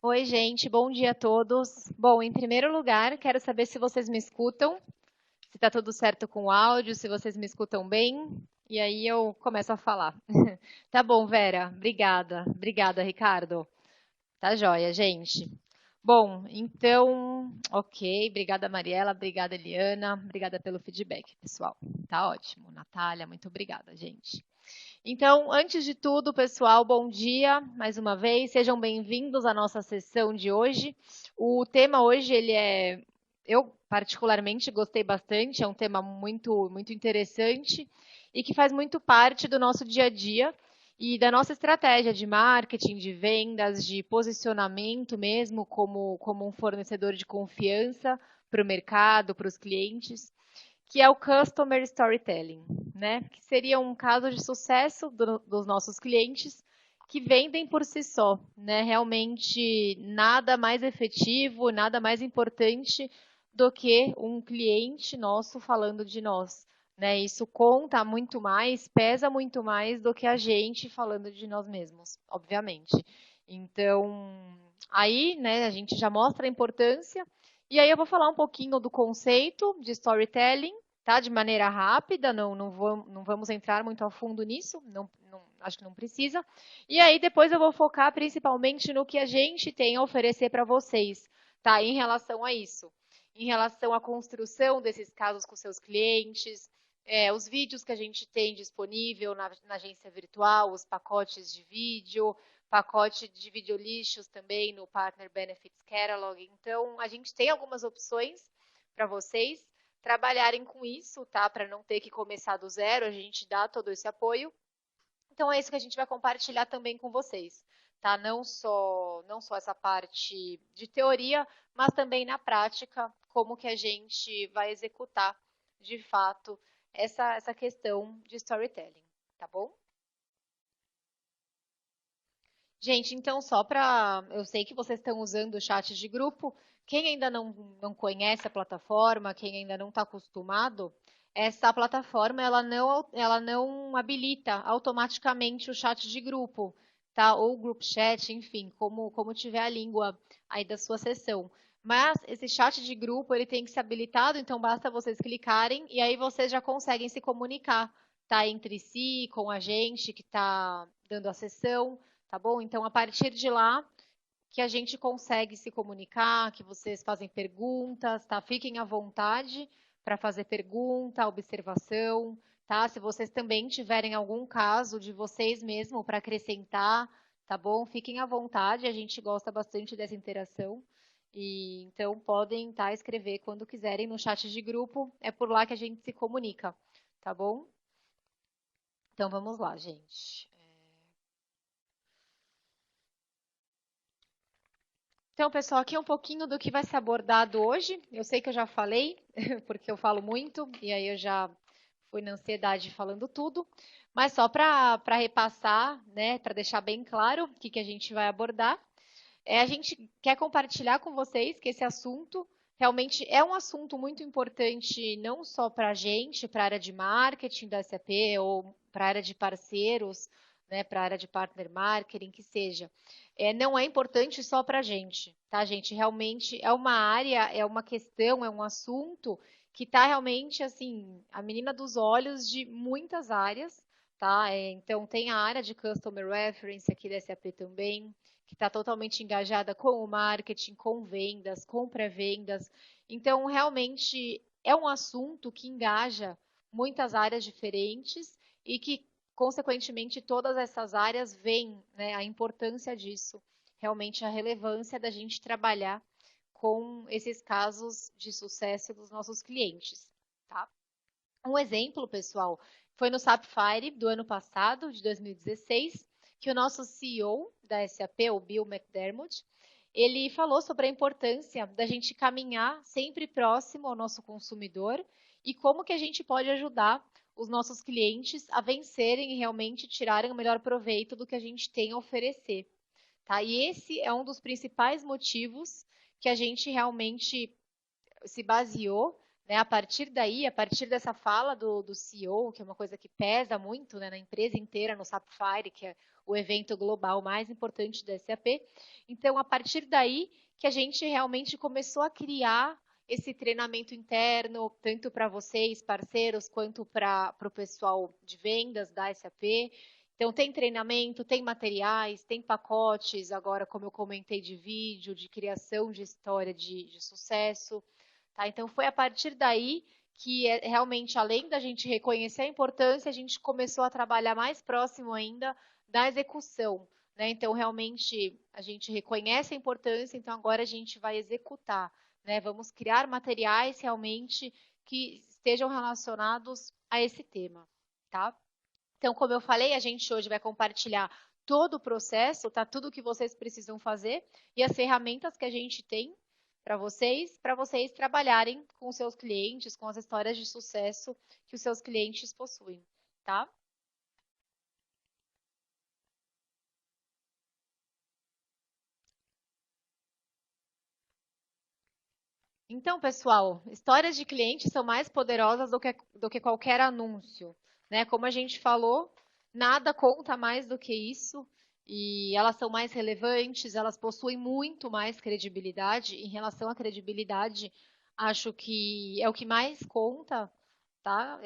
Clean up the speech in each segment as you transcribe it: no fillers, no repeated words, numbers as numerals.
Oi, gente, bom dia a todos. Bom, em primeiro lugar, quero saber se vocês me escutam, se está tudo certo com o áudio, se vocês me escutam bem, e aí eu começo a falar. Tá bom, Vera, obrigada. Obrigada, Ricardo. Tá joia, gente. Bom, então, ok, obrigada, Mariela, obrigada, Eliana, obrigada pelo feedback, pessoal. Tá ótimo. Natália, muito obrigada, gente. Então, antes de tudo, pessoal, bom dia mais uma vez. Sejam bem-vindos à nossa sessão de hoje. O tema hoje, eu particularmente gostei bastante, é um tema muito interessante e que faz muito parte do nosso dia a dia e da nossa estratégia de marketing, de vendas, de posicionamento mesmo como um fornecedor de confiança para o mercado, para os clientes, que é o Customer Storytelling, né? Que seria um caso de sucesso dos nossos clientes que vendem por si só, né? Realmente nada mais efetivo, nada mais importante do que um cliente nosso falando de nós, né? Isso conta muito mais, pesa muito mais do que a gente falando de nós mesmos, obviamente. Então, aí, né, a gente já mostra a importância. E aí eu vou falar um pouquinho do conceito de storytelling, tá? De maneira rápida, não vamos entrar muito a fundo nisso, acho que não precisa. E aí depois eu vou focar principalmente no que a gente tem a oferecer para vocês, tá? Em relação a isso. Em relação à construção desses casos com seus clientes, os vídeos que a gente tem disponível na agência virtual, os pacotes de vídeo, pacote de videolixos também no Partner Benefits Catalog. Então, a gente tem algumas opções para vocês trabalharem com isso, tá? Para não ter que começar do zero, a gente dá todo esse apoio. Então é isso que a gente vai compartilhar também com vocês, tá? Não só essa parte de teoria, mas também na prática, como que a gente vai executar de fato essa questão de storytelling, tá bom? Gente, então só para. Eu sei que vocês estão usando o chat de grupo. Quem ainda não conhece a plataforma, quem ainda não está acostumado, essa plataforma ela não habilita automaticamente o chat de grupo, tá? Ou o group chat, enfim, como tiver a língua aí da sua sessão. Mas esse chat de grupo ele tem que ser habilitado, então basta vocês clicarem e aí vocês já conseguem se comunicar, tá? Entre si, com a gente que está dando a sessão. Tá bom? Então, a partir de lá, que a gente consegue se comunicar, que vocês fazem perguntas, tá? Fiquem à vontade para fazer pergunta, observação, tá? Se vocês também tiverem algum caso de vocês mesmo para acrescentar, tá bom? Fiquem à vontade, a gente gosta bastante dessa interação. E então podem escrever quando quiserem no chat de grupo, é por lá que a gente se comunica, tá bom? Então vamos lá, gente. Então, pessoal, aqui é um pouquinho do que vai ser abordado hoje. Eu sei que eu já falei, porque eu falo muito, e aí eu já fui na ansiedade falando tudo, mas só para repassar, né, para deixar bem claro o que a gente vai abordar. A gente quer compartilhar com vocês que esse assunto realmente é um assunto muito importante, não só para a gente, para a área de marketing da SAP, ou para a área de parceiros, né, para a área de partner marketing, que seja. Não é importante só para a gente, tá, gente? Realmente é uma área, é uma questão, é um assunto que está realmente, assim, a menina dos olhos de muitas áreas, tá? Então, tem a área de Customer Reference aqui da SAP também, que está totalmente engajada com o marketing, com vendas, com pré-vendas. Então, realmente é um assunto que engaja muitas áreas diferentes e que, consequentemente, todas essas áreas veem, né, a importância disso, realmente a relevância da gente trabalhar com esses casos de sucesso dos nossos clientes, tá? Um exemplo, pessoal, foi no Sapphire do ano passado, de 2016, que o nosso CEO da SAP, o Bill McDermott, ele falou sobre a importância da gente caminhar sempre próximo ao nosso consumidor e como que a gente pode ajudar os nossos clientes a vencerem e realmente tirarem o melhor proveito do que a gente tem a oferecer. Tá? E esse é um dos principais motivos que a gente realmente se baseou, né? A partir daí, a partir dessa fala do CEO, que é uma coisa que pesa muito, né, na empresa inteira, no Sapphire, que é o evento global mais importante da SAP. Então, a partir daí que a gente realmente começou a criar esse treinamento interno, tanto para vocês, parceiros, quanto para o pessoal de vendas da SAP. Então, tem treinamento, tem materiais, tem pacotes, agora, como eu comentei, de vídeo, de criação de história de sucesso. Tá? Então, foi a partir daí que realmente, além da gente reconhecer a importância, a gente começou a trabalhar mais próximo ainda da execução. Né? Então, realmente, a gente reconhece a importância, então agora a gente vai executar. Né? Vamos criar materiais realmente que estejam relacionados a esse tema. Tá? Então, como eu falei, a gente hoje vai compartilhar todo o processo, tá? Tudo o que vocês precisam fazer e as ferramentas que a gente tem para vocês trabalharem com os seus clientes, com as histórias de sucesso que os seus clientes possuem, tá? Então, pessoal, histórias de clientes são mais poderosas do que qualquer anúncio, né? Como a gente falou, nada conta mais do que isso e elas são mais relevantes, elas possuem muito mais credibilidade. Em relação à credibilidade, acho que é o que mais conta, tá?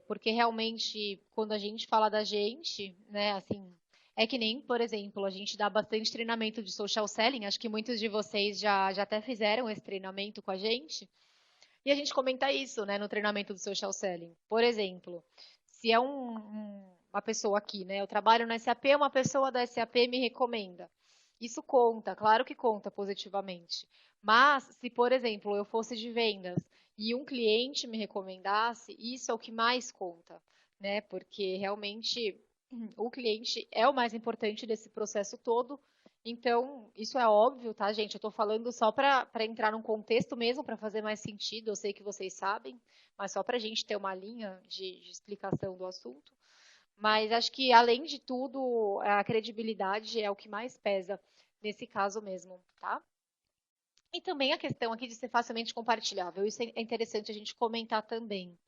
Porque realmente, quando a gente fala da gente, né, assim, é que nem, por exemplo, a gente dá bastante treinamento de social selling, acho que muitos de vocês já até fizeram esse treinamento com a gente, e a gente comenta isso, né, no treinamento do social selling. Por exemplo, se é uma pessoa aqui, né, eu trabalho na SAP, uma pessoa da SAP me recomenda. Isso conta, claro que conta positivamente. Mas, se, por exemplo, eu fosse de vendas e um cliente me recomendasse, isso é o que mais conta, né? Porque realmente o cliente é o mais importante desse processo todo. Então, isso é óbvio, tá, gente? Eu estou falando só para entrar num contexto mesmo, para fazer mais sentido. Eu sei que vocês sabem, mas só para a gente ter uma linha de explicação do assunto. Mas acho que, além de tudo, a credibilidade é o que mais pesa nesse caso mesmo, tá? E também a questão aqui de ser facilmente compartilhável. Isso é interessante a gente comentar também,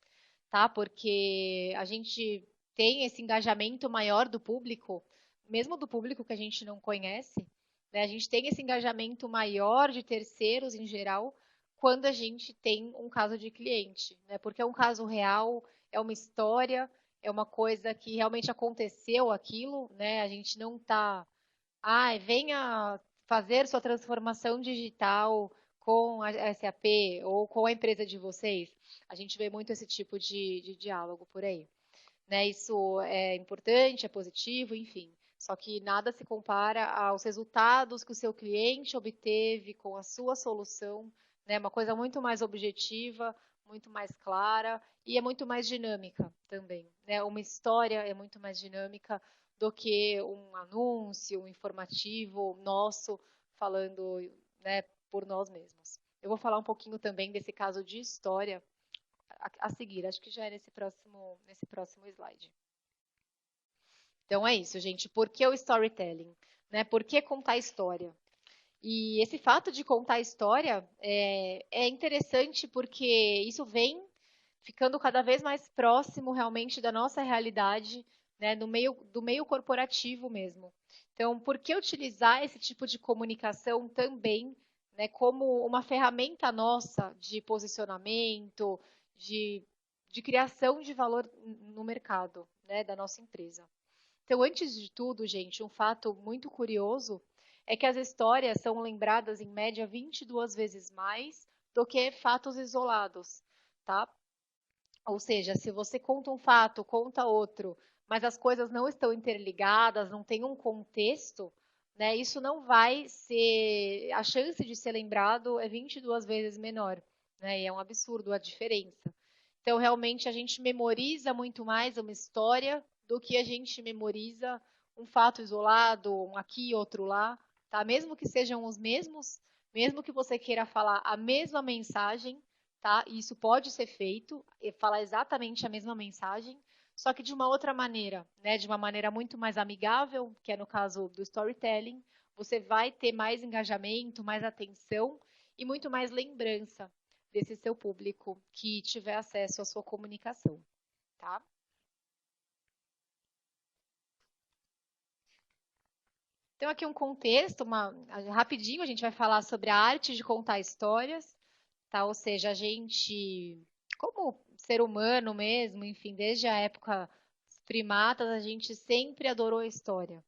tá? Porque a gente tem esse engajamento maior do público, mesmo do público que a gente não conhece, né? A gente tem esse engajamento maior de terceiros em geral quando a gente tem um caso de cliente, né? Porque é um caso real, é uma história, é uma coisa que realmente aconteceu aquilo, né? A gente não tá, venha fazer sua transformação digital com a SAP ou com a empresa de vocês. A gente vê muito esse tipo de diálogo por aí. Né? Isso é importante, é positivo, enfim. Só que nada se compara aos resultados que o seu cliente obteve com a sua solução, né? Uma coisa muito mais objetiva, muito mais clara e é muito mais dinâmica também, né? Uma história é muito mais dinâmica do que um anúncio, um informativo nosso falando, né, por nós mesmos. Eu vou falar um pouquinho também desse caso de história a seguir. Acho que já é nesse próximo slide. Então é isso, gente. Por que o storytelling? Né? Por que contar história? E esse fato de contar história é interessante porque isso vem ficando cada vez mais próximo realmente da nossa realidade, né, do meio corporativo mesmo. Então, por que utilizar esse tipo de comunicação também, né, como uma ferramenta nossa de posicionamento, de, de criação de valor no mercado, né, da nossa empresa? Então, antes de tudo, gente, um fato muito curioso é que as histórias são lembradas em média 22 vezes mais do que fatos isolados, tá? Ou seja, se você conta um fato, conta outro, mas as coisas não estão interligadas, não tem um contexto, né? Isso não vai ser, a chance de ser lembrado é 22 vezes menor, né? E é um absurdo a diferença. Então, realmente, a gente memoriza muito mais uma história do que a gente memoriza um fato isolado, um aqui, outro lá, tá? Mesmo que sejam os mesmos, mesmo que você queira falar a mesma mensagem, tá? E isso pode ser feito, e falar exatamente a mesma mensagem, só que de uma outra maneira, né? De uma maneira muito mais amigável, que é no caso do storytelling, você vai ter mais engajamento, mais atenção e muito mais lembrança, desse seu público que tiver acesso à sua comunicação, tá? Então, aqui um contexto, rapidinho, a gente vai falar sobre a arte de contar histórias, tá? Ou seja, a gente, como ser humano mesmo, enfim, desde a época dos primatas, a gente sempre adorou a história,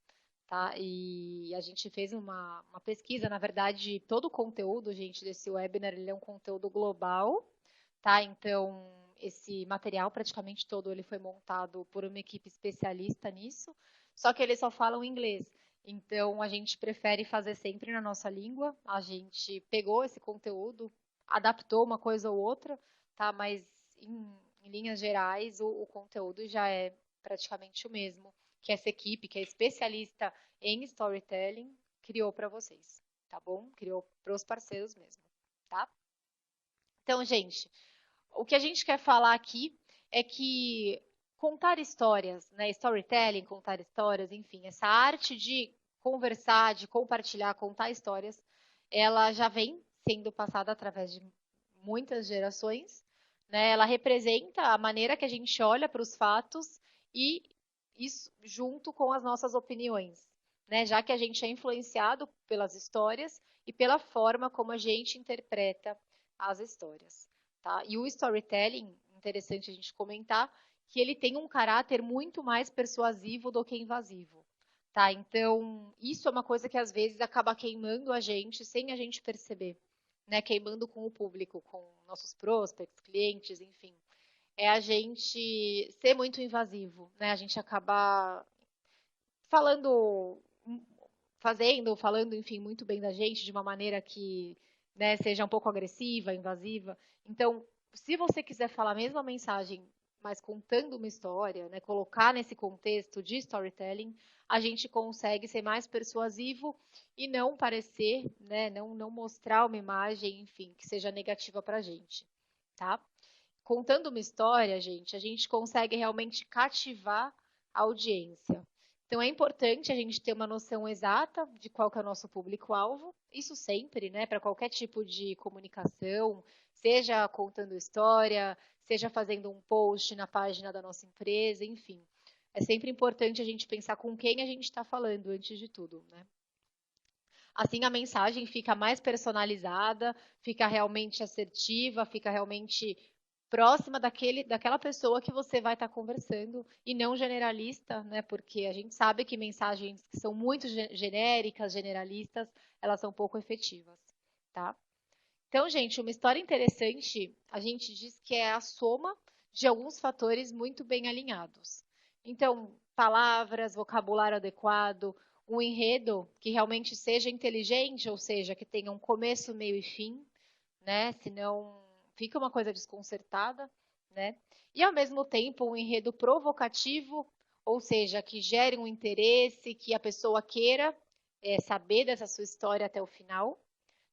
tá? E a gente fez uma pesquisa, na verdade, todo o conteúdo, gente, desse webinar, ele é um conteúdo global, tá? Então, esse material praticamente todo ele foi montado por uma equipe especialista nisso, só que eles só falam inglês. Então, a gente prefere fazer sempre na nossa língua. A gente pegou esse conteúdo, adaptou uma coisa ou outra, tá? Mas em linhas gerais, o conteúdo já é praticamente o mesmo que essa equipe, que é especialista em storytelling, criou para vocês, tá bom? Criou para os parceiros mesmo, tá? Então, gente, o que a gente quer falar aqui é que contar histórias, né, storytelling, contar histórias, enfim, essa arte de conversar, de compartilhar, contar histórias, ela já vem sendo passada através de muitas gerações, né? Ela representa a maneira que a gente olha para os fatos e isso junto com as nossas opiniões, né? Já que a gente é influenciado pelas histórias e pela forma como a gente interpreta as histórias. Tá? E o storytelling, interessante a gente comentar, que ele tem um caráter muito mais persuasivo do que invasivo. Tá? Então, isso é uma coisa que às vezes acaba queimando a gente sem a gente perceber. Né? Queimando com o público, com nossos prospects, clientes, enfim. É a gente ser muito invasivo, né? A gente acaba falando, falando, enfim, muito bem da gente de uma maneira que, né, seja um pouco agressiva, invasiva. Então, se você quiser falar a mesma mensagem, mas contando uma história, né, colocar nesse contexto de storytelling, a gente consegue ser mais persuasivo e não parecer, né, não mostrar uma imagem, enfim, que seja negativa para a gente, tá? Contando uma história, gente, a gente consegue realmente cativar a audiência. Então é importante a gente ter uma noção exata de qual que é o nosso público-alvo, isso sempre, né, para qualquer tipo de comunicação, seja contando história, seja fazendo um post na página da nossa empresa, enfim. É sempre importante a gente pensar com quem a gente está falando antes de tudo, né? Assim a mensagem fica mais personalizada, fica realmente assertiva, fica realmente próxima daquela pessoa que você vai estar conversando e não generalista, né? Porque a gente sabe que mensagens que são muito genéricas, generalistas, elas são pouco efetivas, tá? Então, gente, uma história interessante, a gente diz que é a soma de alguns fatores muito bem alinhados. Então, palavras, vocabulário adequado, um enredo que realmente seja inteligente, ou seja, que tenha um começo, meio e fim, né? Senão fica uma coisa desconcertada, né? E ao mesmo tempo um enredo provocativo, ou seja, que gere um interesse, que a pessoa queira saber dessa sua história até o final,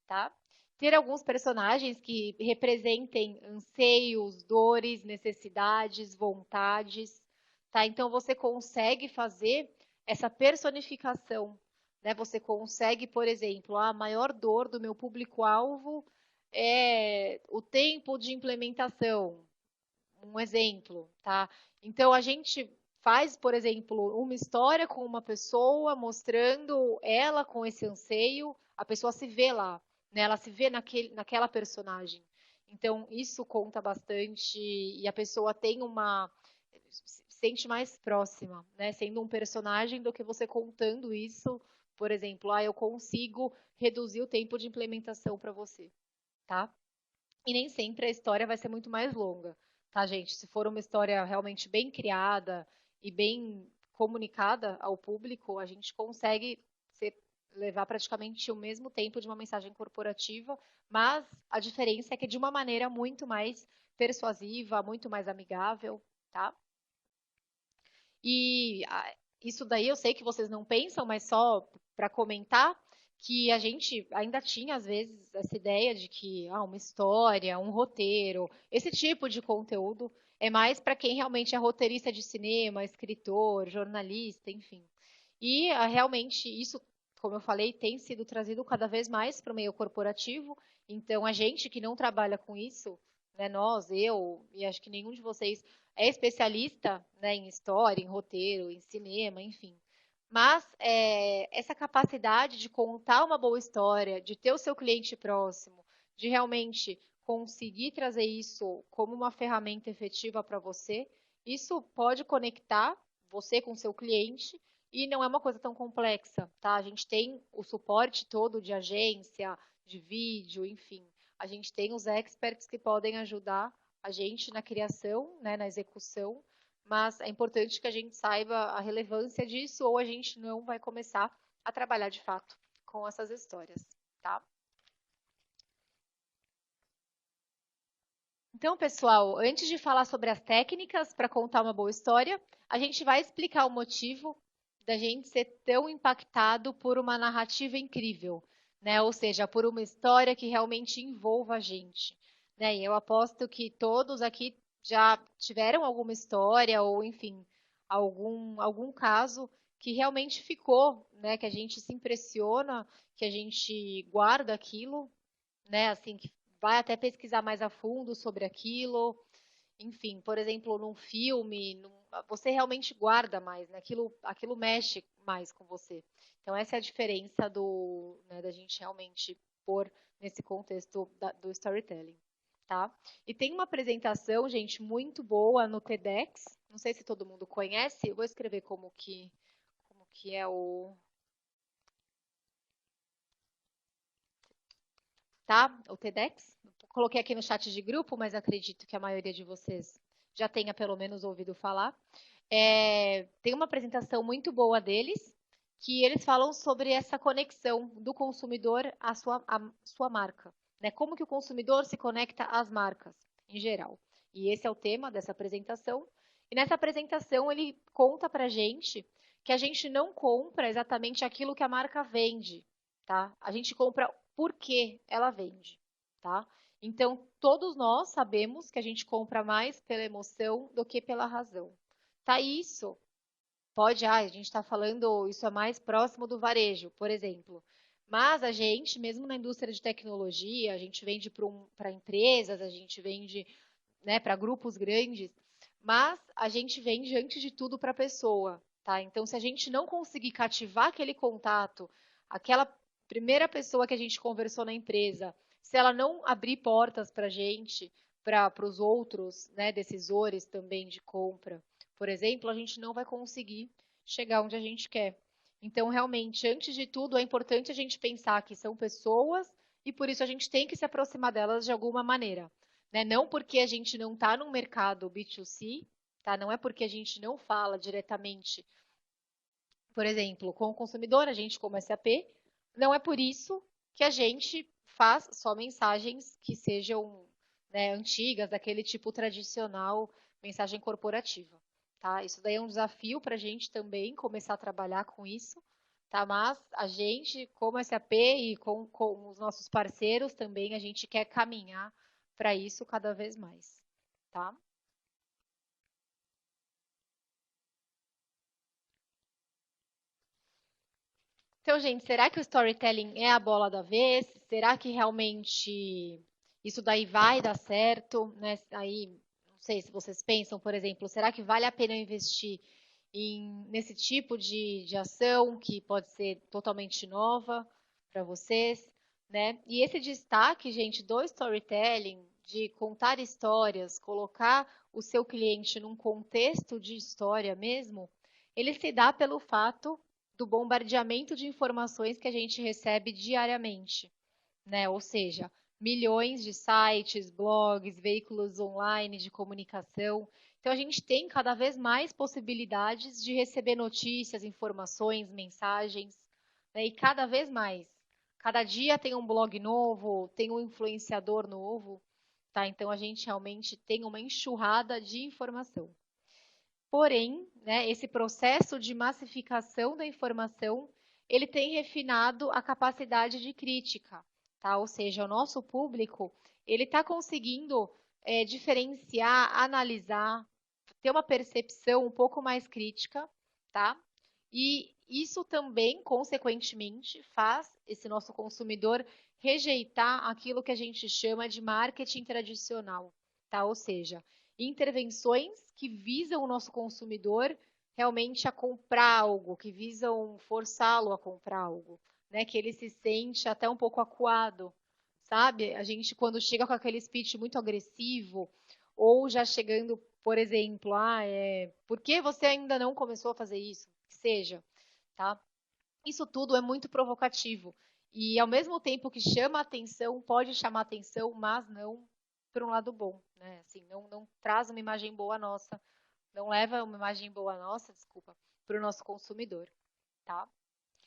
tá? Ter alguns personagens que representem anseios, dores, necessidades, vontades, tá? Então você consegue fazer essa personificação, né? Você consegue, por exemplo, a maior dor do meu público-alvo é o tempo de implementação, um exemplo, tá? Então a gente faz, por exemplo, uma história com uma pessoa mostrando ela com esse anseio, a pessoa se vê lá, né? Ela se vê naquela personagem. Então isso conta bastante e a pessoa tem uma se sente mais próxima, né? Sendo um personagem do que você contando isso, por exemplo, eu consigo reduzir o tempo de implementação para você, tá? E nem sempre a história vai ser muito mais longa, tá, gente? Se for uma história realmente bem criada e bem comunicada ao público, a gente consegue levar praticamente o mesmo tempo de uma mensagem corporativa, mas a diferença é que é de uma maneira muito mais persuasiva, muito mais amigável, tá? E isso daí eu sei que vocês não pensam, mas só para comentar que a gente ainda tinha às vezes essa ideia de que uma história, um roteiro, esse tipo de conteúdo é mais para quem realmente é roteirista de cinema, escritor, jornalista, enfim. E realmente isso como eu falei, tem sido trazido cada vez mais para o meio corporativo. Então, a gente que não trabalha com isso, né, nós, eu, e acho que nenhum de vocês é especialista, né, em história, em roteiro, em cinema, enfim. Mas essa capacidade de contar uma boa história, de ter o seu cliente próximo, de realmente conseguir trazer isso como uma ferramenta efetiva para você, isso pode conectar você com o seu cliente e não é uma coisa tão complexa, tá? A gente tem o suporte todo de agência, de vídeo, enfim. A gente tem os experts que podem ajudar a gente na criação, né, na execução, mas é importante que a gente saiba a relevância disso ou a gente não vai começar a trabalhar de fato com essas histórias, tá? Então, pessoal, antes de falar sobre as técnicas para contar uma boa história, a gente vai explicar o motivo da gente ser tão impactado por uma narrativa incrível, né? Ou seja, por uma história que realmente envolva a gente, né? E eu aposto que todos aqui já tiveram alguma história ou, enfim, algum caso que realmente ficou, né? Que a gente se impressiona, que a gente guarda aquilo, né? Assim, que vai até pesquisar mais a fundo sobre aquilo. Enfim, por exemplo, num filme, você realmente guarda mais, né? Aquilo mexe mais com você. Então, essa é a diferença né, da gente realmente pôr nesse contexto do storytelling, tá? E tem uma apresentação, gente, muito boa no TEDx. Não sei se todo mundo conhece. Eu vou escrever como que é o TEDx. Coloquei aqui no chat de grupo, mas acredito que a maioria de vocês já tenha pelo menos ouvido falar. Tem uma apresentação muito boa deles, que eles falam sobre essa conexão do consumidor à sua marca, né? Como que o consumidor se conecta às marcas, em geral. E esse é o tema dessa apresentação. E nessa apresentação ele conta pra gente que a gente não compra exatamente aquilo que a marca vende, tá? A gente compra por que ela vende, tá? Então, todos nós sabemos que a gente compra mais pela emoção do que pela razão. Tá isso. A gente está falando, isso é mais próximo do varejo, por exemplo. Mas a gente, mesmo na indústria de tecnologia, a gente vende para empresas, a gente vende, né, para grupos grandes, mas a gente vende antes de tudo para a pessoa, tá? Então, se a gente não conseguir cativar aquele contato, aquela primeira pessoa que a gente conversou na empresa, se ela não abrir portas para a gente, para os outros, né, decisores também de compra, por exemplo, a gente não vai conseguir chegar onde a gente quer. Então, realmente, antes de tudo, é importante a gente pensar que são pessoas e por isso a gente tem que se aproximar delas de alguma maneira, né? Não porque a gente não está no mercado B2C, tá? Não é porque a gente não fala diretamente, por exemplo, com o consumidor, a gente como SAP, não é por isso que a gente faz só mensagens que sejam, né, antigas, daquele tipo tradicional, mensagem corporativa, tá? Isso daí é um desafio para a gente também começar a trabalhar com isso, tá? Mas a gente, como SAP e com os nossos parceiros também, a gente quer caminhar para isso cada vez mais, tá? Então, gente, será que o storytelling é a bola da vez? Será que realmente isso daí vai dar certo, né? Aí, não sei se vocês pensam, por exemplo, será que vale a pena investir nesse tipo de ação que pode ser totalmente nova para vocês, né? E esse destaque, gente, do storytelling, de contar histórias, colocar o seu cliente num contexto de história mesmo, ele se dá pelo fato do bombardeamento de informações que a gente recebe diariamente, né? Ou seja, milhões de sites, blogs, veículos online de comunicação. Então a gente tem cada vez mais possibilidades de receber notícias, informações, mensagens, né? E cada vez mais. Cada dia tem um blog novo, tem um influenciador novo, tá? Então a gente realmente tem uma enxurrada de informação. Porém, né, esse processo de massificação da informação, ele tem refinado a capacidade de crítica, tá? Ou seja, o nosso público, ele está conseguindo diferenciar, analisar, ter uma percepção um pouco mais crítica, tá? E isso também, consequentemente, faz esse nosso consumidor rejeitar aquilo que a gente chama de marketing tradicional, tá? Ou seja, intervenções que visam o nosso consumidor realmente a comprar algo, que visam forçá-lo a comprar algo, né? Que ele se sente até um pouco acuado, sabe? A gente, quando chega com aquele speech muito agressivo, ou já chegando, por exemplo, por que você ainda não começou a fazer isso? Que seja, tá? Isso tudo é muito provocativo. E ao mesmo tempo que chama atenção, pode chamar atenção, mas não por um lado bom, né? Assim, não traz uma imagem boa nossa, não leva uma imagem boa nossa, desculpa, para o nosso consumidor, tá?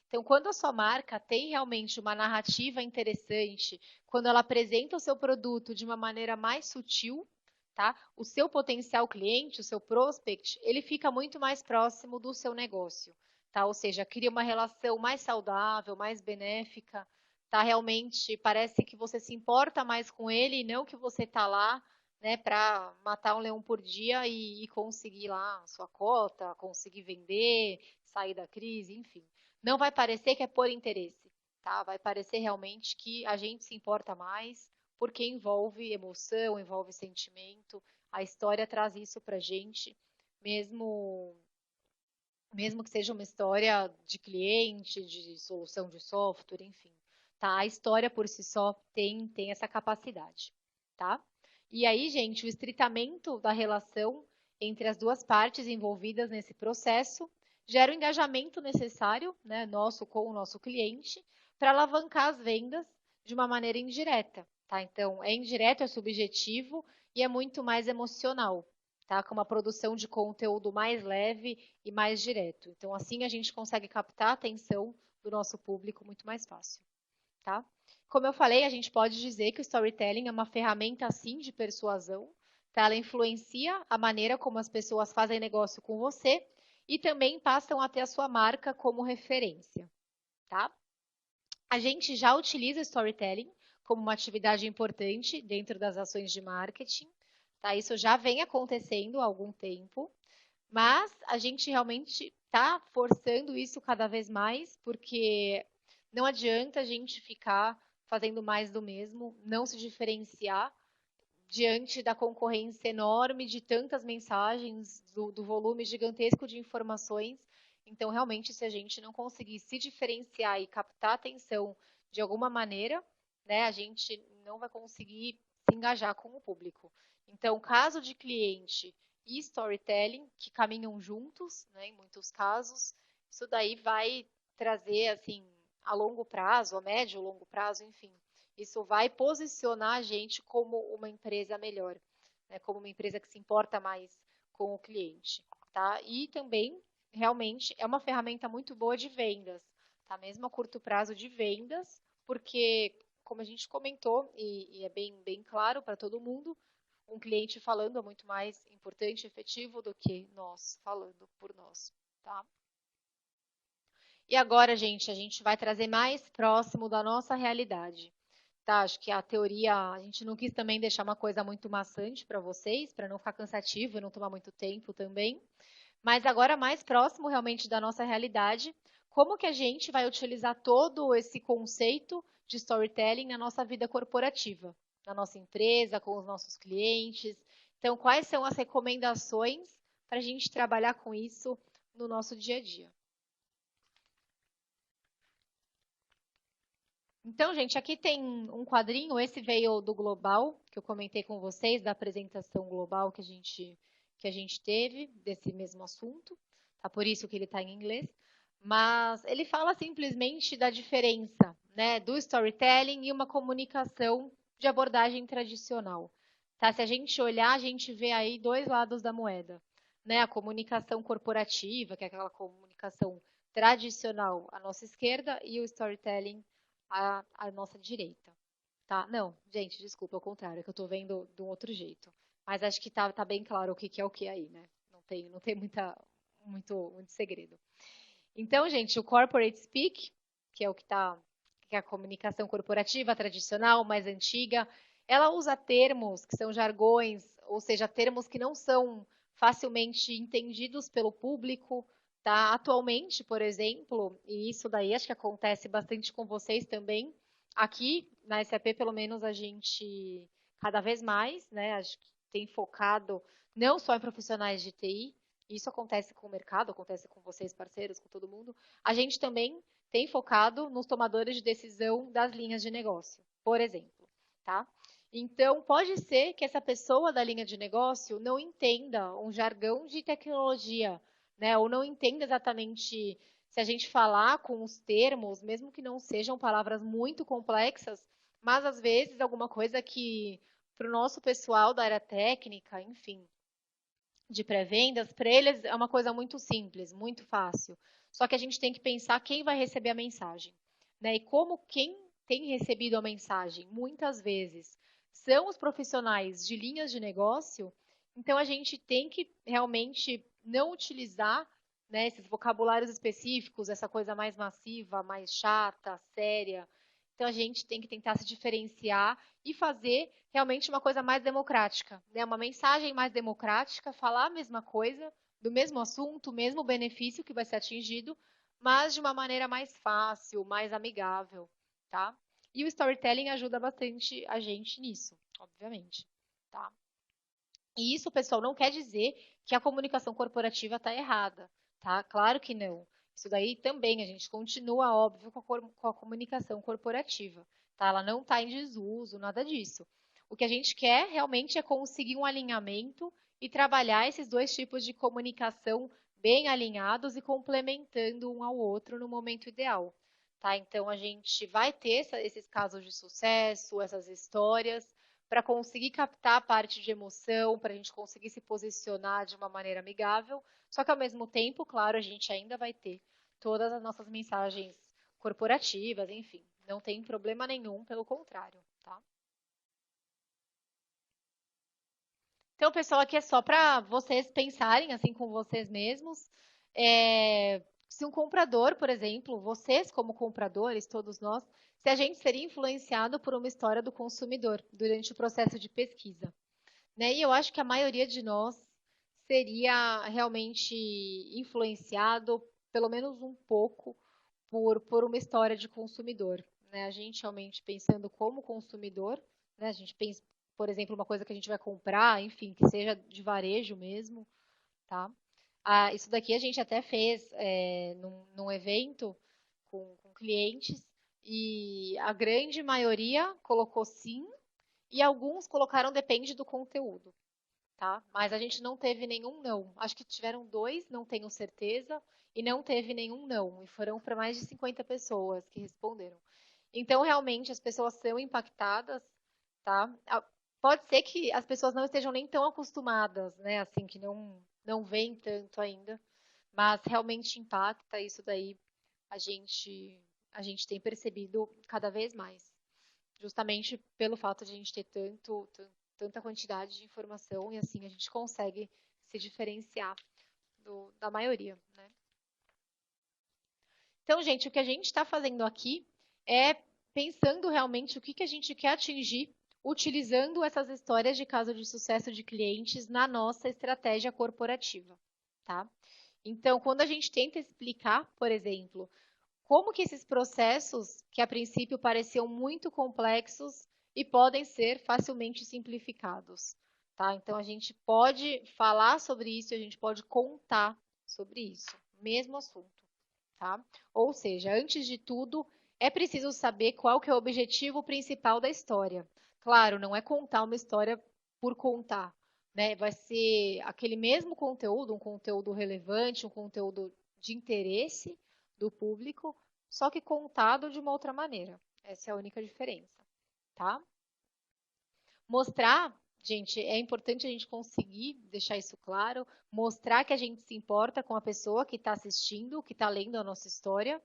Então, quando a sua marca tem realmente uma narrativa interessante, quando ela apresenta o seu produto de uma maneira mais sutil, tá? O seu potencial cliente, o seu prospect, ele fica muito mais próximo do seu negócio, tá? Ou seja, cria uma relação mais saudável, mais benéfica, tá? Realmente parece que você se importa mais com ele e não que você tá lá, né, para matar um leão por dia e conseguir lá a sua cota, conseguir vender, sair da crise, enfim. Não vai parecer que é por interesse, tá? Vai parecer realmente que a gente se importa mais, porque envolve emoção, envolve sentimento. A história traz isso pra gente, mesmo mesmo que seja uma história de cliente, de solução de software, enfim. Tá? A história por si só tem essa capacidade, tá? E aí, gente, o estreitamento da relação entre as duas partes envolvidas nesse processo gera o engajamento necessário, né, nosso com o nosso cliente, para alavancar as vendas de uma maneira indireta, tá? Então, é indireto, é subjetivo e é muito mais emocional, tá? Com uma produção de conteúdo mais leve e mais direto. Então, assim a gente consegue captar a atenção do nosso público muito mais fácil, tá? Como eu falei, a gente pode dizer que o storytelling é uma ferramenta, sim, de persuasão, tá? Ela influencia a maneira como as pessoas fazem negócio com você e também passam a ter a sua marca como referência, tá? A gente já utiliza storytelling como uma atividade importante dentro das ações de marketing, tá? Isso já vem acontecendo há algum tempo, mas a gente realmente está forçando isso cada vez mais, porque não adianta a gente ficar fazendo mais do mesmo, não se diferenciar diante da concorrência enorme de tantas mensagens, do volume gigantesco de informações. Então, realmente, se a gente não conseguir se diferenciar e captar a atenção de alguma maneira, né, a gente não vai conseguir se engajar com o público. Então, caso de cliente e storytelling, que caminham juntos, né, em muitos casos, isso daí vai trazer, assim, a longo prazo, a médio, longo prazo, enfim, isso vai posicionar a gente como uma empresa melhor, né? Como uma empresa que se importa mais com o cliente, tá? E também, realmente, é uma ferramenta muito boa de vendas, tá? Mesmo a curto prazo de vendas, porque, como a gente comentou, e é bem claro para todo mundo, um cliente falando é muito mais importante e efetivo do que nós falando por nós, tá? E agora, gente, a gente vai trazer mais próximo da nossa realidade. Tá, acho que a teoria, a gente não quis também deixar uma coisa muito maçante para vocês, para não ficar cansativo e não tomar muito tempo também. Mas agora mais próximo realmente da nossa realidade, como que a gente vai utilizar todo esse conceito de storytelling na nossa vida corporativa, na nossa empresa, com os nossos clientes. Então, quais são as recomendações para a gente trabalhar com isso no nosso dia a dia? Então, gente, aqui tem um quadrinho, esse veio do Global, que eu comentei com vocês, da apresentação global que a gente teve desse mesmo assunto, tá? Por isso que ele está em inglês. Mas ele fala simplesmente da diferença, né, do storytelling e uma comunicação de abordagem tradicional. Tá? Se a gente olhar, a gente vê aí dois lados da moeda, né? A comunicação corporativa, que é aquela comunicação tradicional à nossa esquerda, e o storytelling à nossa direita, tá? Não, gente, desculpa, é o contrário, é que eu tô vendo de um outro jeito. Mas acho que tá bem claro o que é o que aí, né? Não tem muito segredo. Então, gente, o corporate speak, que é o que é a comunicação corporativa tradicional, mais antiga, ela usa termos que são jargões, ou seja, termos que não são facilmente entendidos pelo público, tá? Atualmente, por exemplo, e isso daí acho que acontece bastante com vocês também, aqui na SAP, pelo menos, a gente cada vez mais, né, acho que tem focado não só em profissionais de TI, isso acontece com o mercado, acontece com vocês, parceiros, com todo mundo, a gente também tem focado nos tomadores de decisão das linhas de negócio, por exemplo, tá? Então, pode ser que essa pessoa da linha de negócio não entenda um jargão de tecnologia, né? Ou não entenda exatamente se a gente falar com os termos, mesmo que não sejam palavras muito complexas, mas às vezes alguma coisa que para o nosso pessoal da área técnica, enfim, de pré-vendas, para eles é uma coisa muito simples, muito fácil. Só que a gente tem que pensar quem vai receber a mensagem, né? E como quem tem recebido a mensagem, muitas vezes, são os profissionais de linhas de negócio, então a gente tem que realmente não utilizar, né, esses vocabulários específicos, essa coisa mais massiva, mais chata, séria. Então a gente tem que tentar se diferenciar e fazer realmente uma coisa mais democrática, né? Uma mensagem mais democrática, falar a mesma coisa, do mesmo assunto, o mesmo benefício que vai ser atingido, mas de uma maneira mais fácil, mais amigável, tá? E o storytelling ajuda bastante a gente nisso, obviamente, tá? E isso, pessoal, não quer dizer que a comunicação corporativa está errada, tá? Claro que não. Isso daí também a gente continua, óbvio, com a comunicação corporativa, tá? Ela não está em desuso, nada disso. O que a gente quer realmente é conseguir um alinhamento e trabalhar esses dois tipos de comunicação bem alinhados e complementando um ao outro no momento ideal, tá? Então a gente vai ter esses casos de sucesso, essas histórias para conseguir captar a parte de emoção, para a gente conseguir se posicionar de uma maneira amigável. Só que ao mesmo tempo, claro, a gente ainda vai ter todas as nossas mensagens corporativas, enfim, não tem problema nenhum, pelo contrário, tá? Então, pessoal, aqui é só para vocês pensarem assim com vocês mesmos. Se um comprador, por exemplo, vocês como compradores, todos nós, se a gente seria influenciado por uma história do consumidor durante o processo de pesquisa, né? E eu acho que a maioria de nós seria realmente influenciado, pelo menos um pouco, por uma história de consumidor, né? A gente realmente pensando como consumidor, né? A gente pensa, por exemplo, uma coisa que a gente vai comprar, enfim, que seja de varejo mesmo, tá? Ah, isso daqui a gente até fez num evento com clientes e a grande maioria colocou sim e alguns colocaram depende do conteúdo, tá? Mas a gente não teve nenhum não. Acho que tiveram dois, não tenho certeza, e não teve nenhum não. E foram para mais de 50 pessoas que responderam. Então, realmente, as pessoas são impactadas, tá? Pode ser que as pessoas não estejam nem tão acostumadas, né? Assim, que não veem tanto ainda, mas realmente impacta isso daí. A gente, a gente tem percebido cada vez mais justamente pelo fato de a gente ter tanta quantidade de informação e assim a gente consegue se diferenciar da maioria, né? Então, gente, o que a gente está fazendo aqui é pensando realmente o que a gente quer atingir utilizando essas histórias de caso de sucesso de clientes na nossa estratégia corporativa, tá? Então, quando a gente tenta explicar, por exemplo, como que esses processos, que a princípio pareciam muito complexos e podem ser facilmente simplificados, tá? Então a gente pode falar sobre isso, a gente pode contar sobre isso, mesmo assunto, tá? Ou seja, antes de tudo, é preciso saber qual que é o objetivo principal da história. Claro, não é contar uma história por contar, né? Vai ser aquele mesmo conteúdo, um conteúdo relevante, um conteúdo de interesse do público, só que contado de uma outra maneira. Essa é a única diferença, tá? Mostrar, gente, é importante a gente conseguir deixar isso claro, mostrar que a gente se importa com a pessoa que está assistindo, que está lendo a nossa história,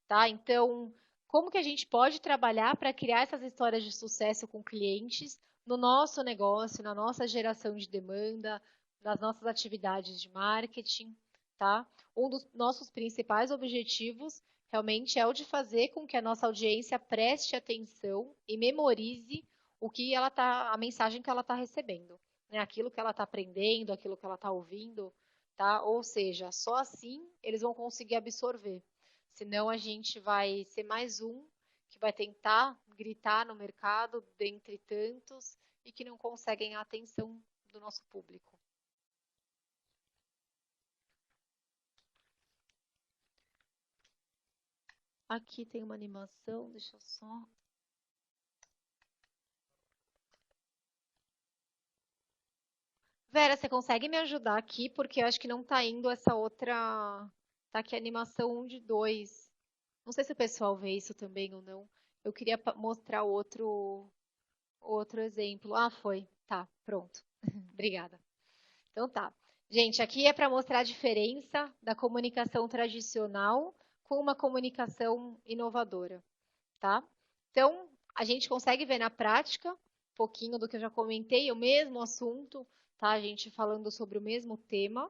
tá? Então, como que a gente pode trabalhar para criar essas histórias de sucesso com clientes no nosso negócio, na nossa geração de demanda, nas nossas atividades de marketing, tá? Um dos nossos principais objetivos realmente é o de fazer com que a nossa audiência preste atenção e memorize o que ela tá, a mensagem que ela está recebendo, né? Aquilo que ela está aprendendo, aquilo que ela está ouvindo, tá? Ou seja, só assim eles vão conseguir absorver. Senão a gente vai ser mais um que vai tentar gritar no mercado dentre tantos e que não conseguem a atenção do nosso público. Aqui tem uma animação, deixa eu só. Vera, você consegue me ajudar aqui? Porque eu acho que não tá indo essa outra. Tá aqui a animação 1 de 2. Não sei se o pessoal vê isso também ou não. Eu queria mostrar outro exemplo. Ah, foi. Tá, pronto. Obrigada. Então tá. Gente, aqui é para mostrar a diferença da comunicação tradicional com uma comunicação inovadora, tá? Então, a gente consegue ver na prática, um pouquinho do que eu já comentei, o mesmo assunto, tá? A gente falando sobre o mesmo tema,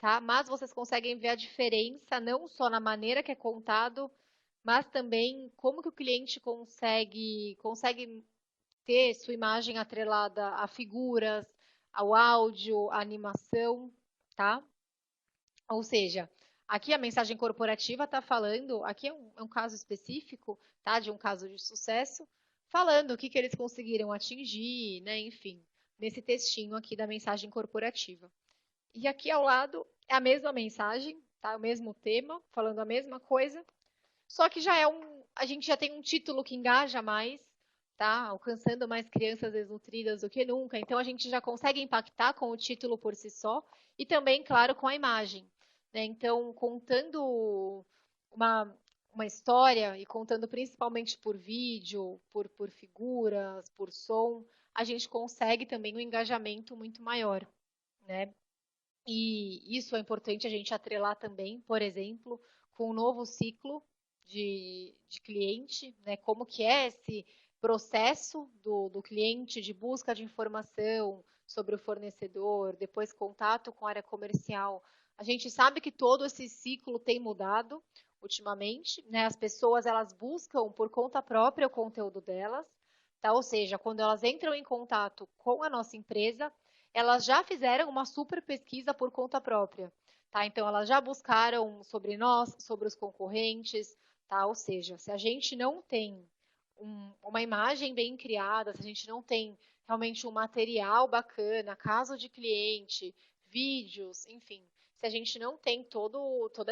tá? Mas vocês conseguem ver a diferença não só na maneira que é contado, mas também como que o cliente consegue ter sua imagem atrelada a figuras, ao áudio, à animação, tá? Ou seja, aqui a mensagem corporativa está falando, aqui é um caso específico, tá? De um caso de sucesso, falando o que eles conseguiram atingir, né? Enfim, nesse textinho aqui da mensagem corporativa. E aqui ao lado é a mesma mensagem, tá? O mesmo tema, falando a mesma coisa, só que a gente já tem um título que engaja mais, tá? Alcançando mais crianças desnutridas do que nunca. Então a gente já consegue impactar com o título por si só e também, claro, com a imagem, né? Então, contando uma, uma história e contando principalmente por vídeo, por figuras, por som, a gente consegue também um engajamento muito maior, né? E isso é importante a gente atrelar também, por exemplo, com o novo ciclo de cliente, né? Como que é esse processo do cliente de busca de informação sobre o fornecedor, depois contato com a área comercial. A gente sabe que todo esse ciclo tem mudado ultimamente, né? As pessoas elas buscam por conta própria o conteúdo delas, tá? Ou seja, quando elas entram em contato com a nossa empresa, elas já fizeram uma super pesquisa por conta própria, tá? Então elas já buscaram sobre nós, sobre os concorrentes, tá? Ou seja, se a gente não tem uma imagem bem criada, se a gente não tem realmente um material bacana, caso de cliente, vídeos, enfim, se a gente não tem toda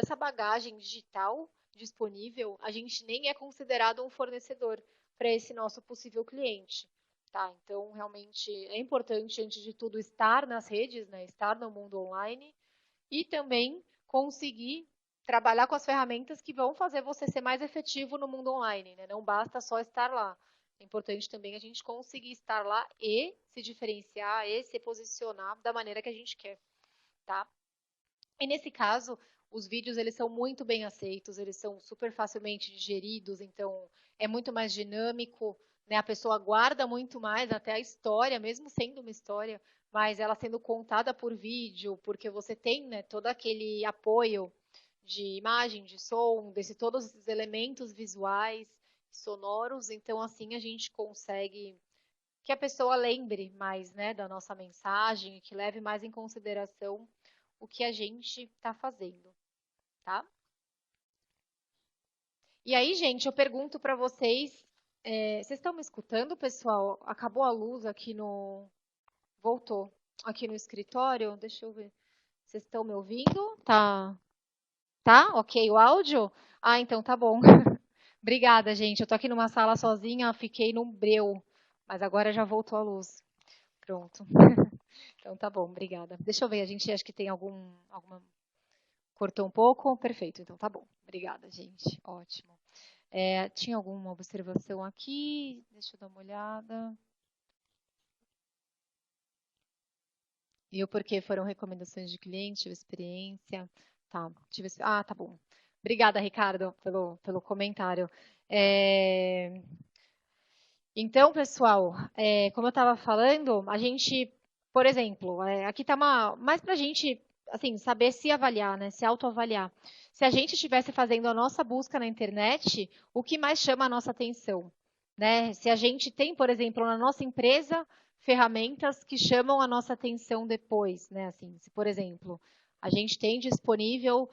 essa bagagem digital disponível, a gente nem é considerado um fornecedor para esse nosso possível cliente. Tá, então realmente é importante, antes de tudo, estar nas redes, né? Estar no mundo online e também conseguir trabalhar com as ferramentas que vão fazer você ser mais efetivo no mundo online, né? Não basta só estar lá. É importante também a gente conseguir estar lá e se diferenciar e se posicionar da maneira que a gente quer, tá? E nesse caso, os vídeos eles são muito bem aceitos, eles são super facilmente digeridos, então é muito mais dinâmico, né? A pessoa guarda muito mais até a história, mesmo sendo uma história, mas ela sendo contada por vídeo, porque você tem, né, todo aquele apoio de imagem, de som, desse todos esses elementos visuais, sonoros, então assim a gente consegue que a pessoa lembre mais, né, da nossa mensagem e que leve mais em consideração o que a gente está fazendo, tá? E aí, gente, eu pergunto para vocês, vocês estão me escutando, pessoal? Acabou a luz aqui no, voltou aqui no escritório. Deixa eu ver. Vocês estão me ouvindo? Tá? Ok, o áudio? Ah, então tá bom. Obrigada, gente. Eu tô aqui numa sala sozinha, fiquei num breu, mas agora já voltou a luz. Pronto. Então tá bom, obrigada. Deixa eu ver, a gente acha que tem alguma. Cortou um pouco? Perfeito, então tá bom. Obrigada, gente. Ótimo. Tinha alguma observação aqui? Deixa eu dar uma olhada. E o porquê foram recomendações de cliente, tive experiência. Tá, tá bom. Obrigada, Ricardo, pelo comentário. Então, pessoal, como eu estava falando, a gente, por exemplo, aqui está mais para a gente assim, saber se avaliar, né, se autoavaliar. Se a gente estivesse fazendo a nossa busca na internet, o que mais chama a nossa atenção? Né? Se a gente tem, por exemplo, na nossa empresa, ferramentas que chamam a nossa atenção depois, né? Assim, se, por exemplo, A gente tem disponível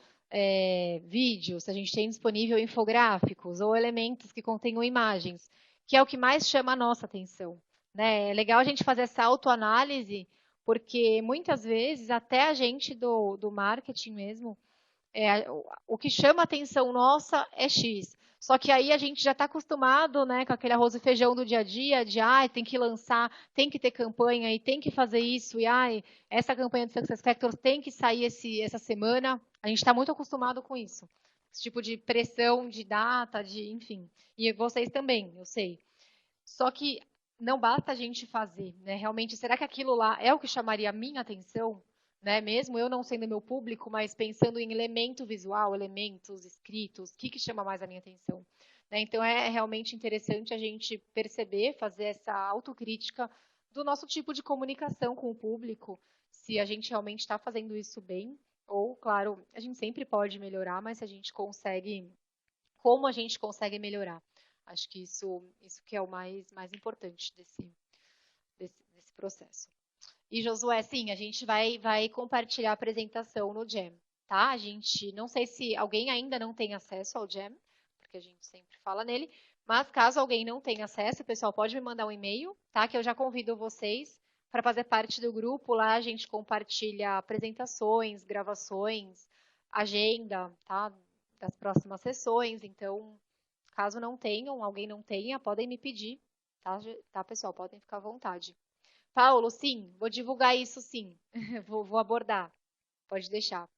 vídeos, a gente tem disponível infográficos ou elementos que contenham imagens, que é o que mais chama a nossa atenção, né? É legal a gente fazer essa autoanálise, porque muitas vezes até a gente do marketing mesmo, o que chama a atenção nossa é X. Só que aí a gente já está acostumado, né, com aquele arroz e feijão do dia a dia, de tem que lançar, tem que ter campanha e tem que fazer isso, e essa campanha do Success Factors tem que sair essa semana. A gente está muito acostumado com isso. Esse tipo de pressão de data, enfim. E vocês também, eu sei. Só que não basta a gente fazer, né? Realmente, será que aquilo lá é o que chamaria a minha atenção? Né? Mesmo eu não sendo meu público, mas pensando em elemento visual, elementos escritos, o que chama mais a minha atenção? Né? Então é realmente interessante a gente perceber, fazer essa autocrítica do nosso tipo de comunicação com o público, se a gente realmente está fazendo isso bem, ou, claro, a gente sempre pode melhorar, mas se a gente consegue, como a gente consegue melhorar. Acho que isso que é o mais importante desse processo. E, Josué, sim, a gente vai compartilhar a apresentação no Jam, tá? A gente, não sei se alguém ainda não tem acesso ao Jam, porque a gente sempre fala nele, mas caso alguém não tenha acesso, o pessoal pode me mandar um e-mail, tá? Que eu já convido vocês para fazer parte do grupo. Lá a gente compartilha apresentações, gravações, agenda, tá? Das próximas sessões. Então, caso não tenham, alguém não tenha, podem me pedir, tá, tá pessoal? Podem ficar à vontade. Paulo, sim, vou divulgar isso sim. Vou abordar. Pode deixar.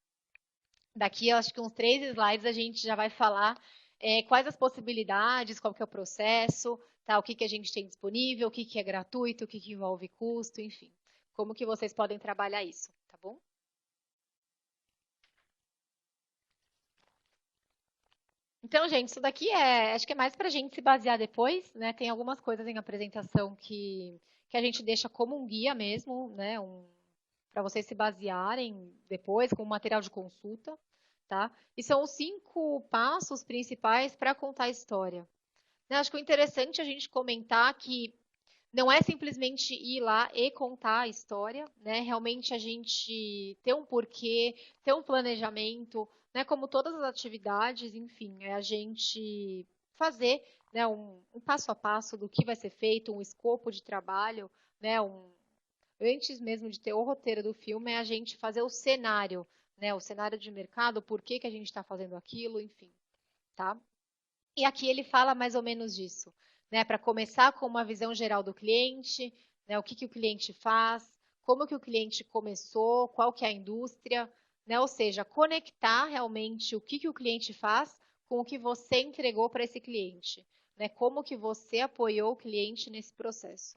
Daqui, acho que uns 3 slides a gente já vai falar quais as possibilidades, qual que é o processo, tá? O que a gente tem disponível, o que é gratuito, o que envolve custo, enfim. Como que vocês podem trabalhar isso, tá bom? Então, gente, isso daqui acho que é mais para a gente se basear depois, né? Tem algumas coisas em apresentação que a gente deixa como um guia mesmo, né? Para vocês se basearem depois com material de consulta, tá? E são os 5 passos principais para contar a história. Né, acho que o interessante é a gente comentar que não é simplesmente ir lá e contar a história, né? Realmente a gente ter um porquê, ter um planejamento, né? Como todas as atividades, enfim, é a gente fazer, né, um passo a passo do que vai ser feito, um escopo de trabalho, né? Antes mesmo de ter o roteiro do filme, é a gente fazer o cenário, né? O cenário de mercado, por que a gente está fazendo aquilo, enfim, tá? E aqui ele fala mais ou menos disso, né? Para começar com uma visão geral do cliente, né? O que o cliente faz, como que o cliente começou, qual que é a indústria, né? Ou seja, conectar realmente o que o cliente faz com o que você entregou para esse cliente, né? Como que você apoiou o cliente nesse processo,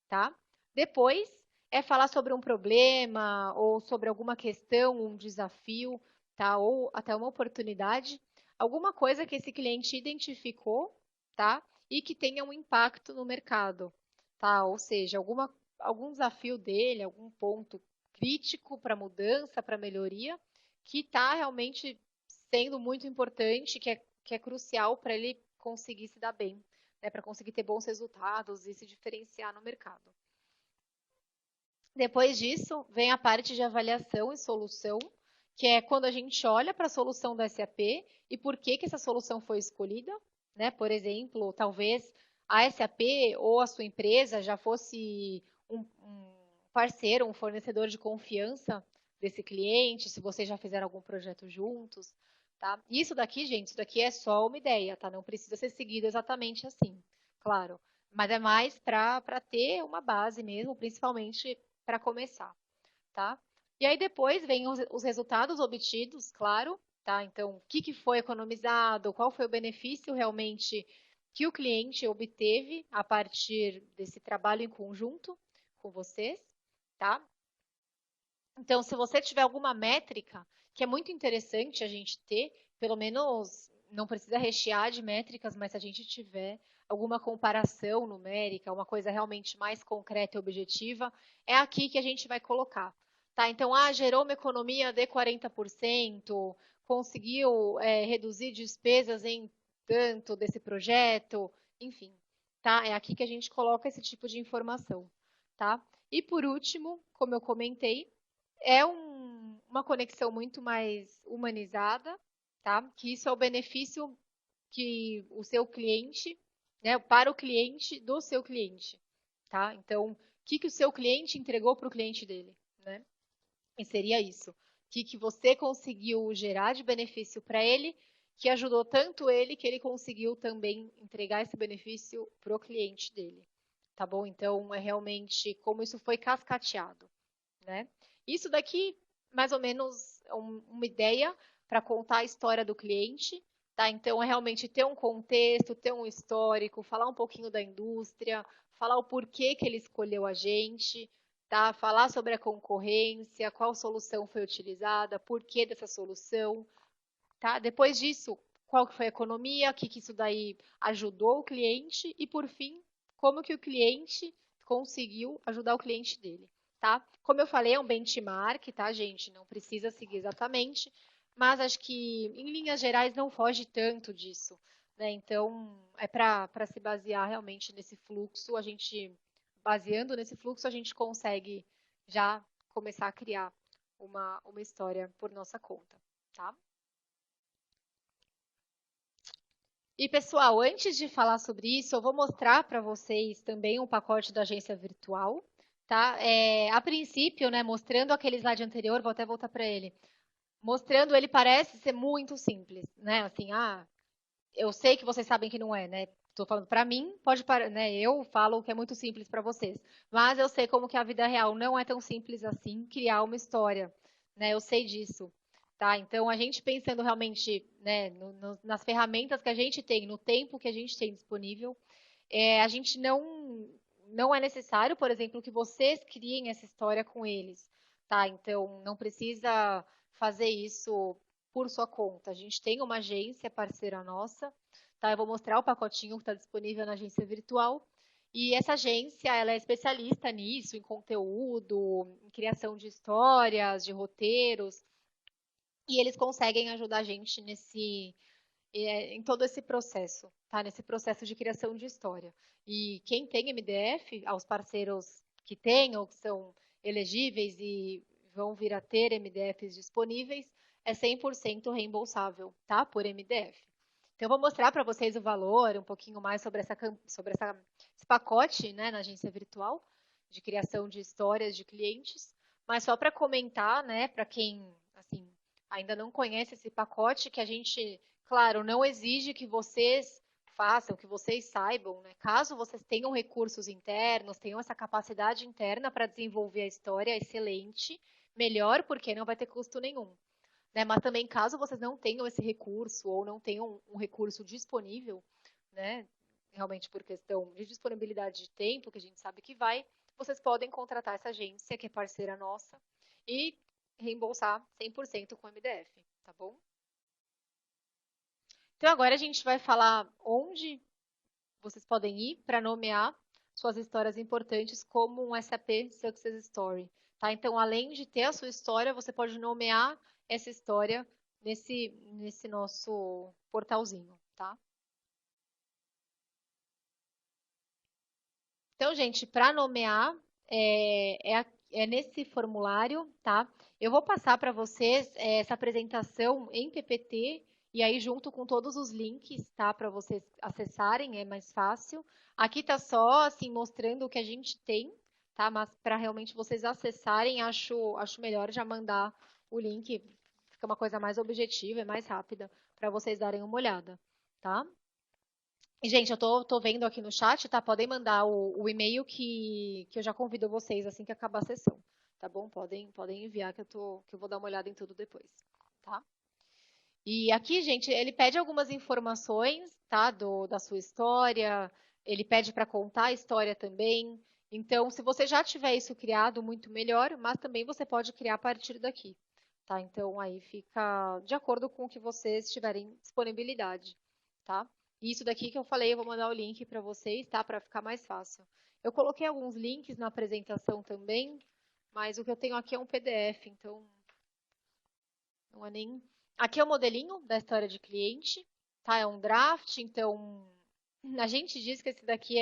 tá? Depois é falar sobre um problema ou sobre alguma questão, um desafio, tá? Ou até uma oportunidade, alguma coisa que esse cliente identificou, tá? E que tenha um impacto no mercado, tá? Ou seja, algum desafio dele, algum ponto crítico para mudança, para melhoria, que está realmente sendo muito importante, que é crucial para ele conseguir se dar bem, né? Para conseguir ter bons resultados e se diferenciar no mercado. Depois disso, vem a parte de avaliação e solução, que é quando a gente olha para a solução da SAP e por que essa solução foi escolhida, né? Por exemplo, talvez a SAP ou a sua empresa já fosse um parceiro, um fornecedor de confiança desse cliente, se vocês já fizeram algum projeto juntos, tá? Isso daqui, gente, isso daqui é só uma ideia, tá? Não precisa ser seguido exatamente assim, claro. Mas é mais para ter uma base mesmo, principalmente para começar, tá? E aí depois vem os resultados obtidos, claro, tá? Então, o que foi economizado, qual foi o benefício realmente que o cliente obteve a partir desse trabalho em conjunto com vocês, tá? Então, se você tiver alguma métrica, que é muito interessante a gente ter, pelo menos não precisa rechear de métricas, mas se a gente tiver alguma comparação numérica, uma coisa realmente mais concreta e objetiva, é aqui que a gente vai colocar. Tá? Então, gerou uma economia de 40%, conseguiu reduzir despesas em tanto desse projeto, enfim, tá? É aqui que a gente coloca esse tipo de informação, tá? E por último, como eu comentei, é uma conexão muito mais humanizada, tá? Que isso é o benefício que o seu cliente, né, para o cliente do seu cliente, tá? Então, o que o seu cliente entregou para o cliente dele, né? E seria isso. O que você conseguiu gerar de benefício para ele, que ajudou tanto ele que ele conseguiu também entregar esse benefício para o cliente dele, tá bom? Então, é realmente como isso foi cascateado, né? Isso daqui, mais ou menos, é uma ideia para contar a história do cliente, tá? Então, é realmente ter um contexto, ter um histórico, falar um pouquinho da indústria, falar o porquê que ele escolheu a gente, tá? Falar sobre a concorrência, qual solução foi utilizada, porquê dessa solução, tá? Depois disso, qual que foi a economia, o que isso daí ajudou o cliente e, por fim, como que o cliente conseguiu ajudar o cliente dele, tá? Como eu falei, é um benchmark, tá, gente? Não precisa seguir exatamente, mas acho que, em linhas gerais, não foge tanto disso, né? Então, é para se basear realmente nesse fluxo, baseando nesse fluxo, a gente consegue já começar a criar uma história por nossa conta, tá? E pessoal, antes de falar sobre isso, eu vou mostrar para vocês também um pacote da agência virtual, tá? A princípio, né, mostrando aquele slide anterior, vou até voltar para ele. Mostrando, ele parece ser muito simples, né? Assim, eu sei que vocês sabem que não é, né? Estou falando para mim, né? Eu falo que é muito simples para vocês, mas eu sei como que a vida real não é tão simples assim, criar uma história, né? Eu sei disso, tá? Então a gente pensando realmente, né, nas ferramentas que a gente tem, no tempo que a gente tem disponível, a gente não é necessário, por exemplo, que vocês criem essa história com eles, tá? Então não precisa fazer isso por sua conta. A gente tem uma agência parceira nossa, tá? Eu vou mostrar o pacotinho que está disponível na agência virtual. E essa agência, ela é especialista nisso, em conteúdo, em criação de histórias, de roteiros, e eles conseguem ajudar a gente em todo esse processo, tá? Nesse processo de criação de história. E quem tem MDF, aos parceiros que têm ou que são elegíveis e vão vir a ter MDFs disponíveis, é 100% reembolsável, tá? Por MDF. Então, eu vou mostrar para vocês o valor, um pouquinho mais esse pacote, né, na agência virtual de criação de histórias de clientes. Mas só para comentar, né, para quem assim ainda não conhece esse pacote, que a gente, claro, não exige que vocês façam, que vocês saibam, né? Caso vocês tenham recursos internos, tenham essa capacidade interna para desenvolver a história, excelente, melhor, porque não vai ter custo nenhum. Né? Mas também, caso vocês não tenham esse recurso ou não tenham um recurso disponível, né? Realmente por questão de disponibilidade de tempo, que a gente sabe que vai, vocês podem contratar essa agência, que é parceira nossa, e reembolsar 100% com o MDF, tá bom? Então agora a gente vai falar onde vocês podem ir para nomear suas histórias importantes como um SAP Success Story, tá? Então, além de ter a sua história, você pode nomear essa história nesse nosso portalzinho, tá? Então, gente, para nomear é nesse formulário, tá? Eu vou passar para vocês essa apresentação em PPT e aí junto com todos os links, tá? Para vocês acessarem, é mais fácil. Aqui tá só assim mostrando o que a gente tem, tá? Mas para realmente vocês acessarem, acho melhor já mandar o link. Fica uma coisa mais objetiva e mais rápida para vocês darem uma olhada, tá? E, gente, eu tô vendo aqui no chat, tá? Podem mandar o e-mail que eu já convido vocês assim que acabar a sessão, tá bom? Podem enviar que eu vou dar uma olhada em tudo depois, tá? E aqui, gente, ele pede algumas informações, tá? Da sua história, ele pede para contar a história também. Então, se você já tiver isso criado, muito melhor, mas também você pode criar a partir daqui, tá? Então, aí fica de acordo com o que vocês tiverem disponibilidade, tá? E isso daqui que eu falei, eu vou mandar o link para vocês, tá? Para ficar mais fácil. Eu coloquei alguns links na apresentação também, mas o que eu tenho aqui é um PDF, então não é nem. Aqui é o modelinho da história de cliente, tá? É um draft, então a gente diz que esse daqui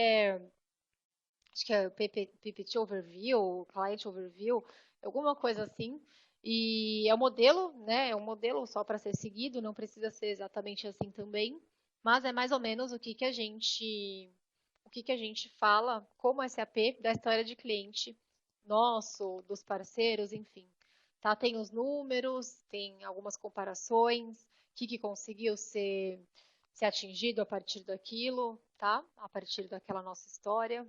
acho que é o PPT Overview, Client Overview, alguma coisa assim. E é um modelo, né? É um modelo só para ser seguido, não precisa ser exatamente assim também, mas é mais ou menos o que que a gente fala como SAP da história de cliente nosso, dos parceiros, enfim. Tá? Tem os números, tem algumas comparações, o que conseguiu ser atingido a partir daquilo, tá? A partir daquela nossa história,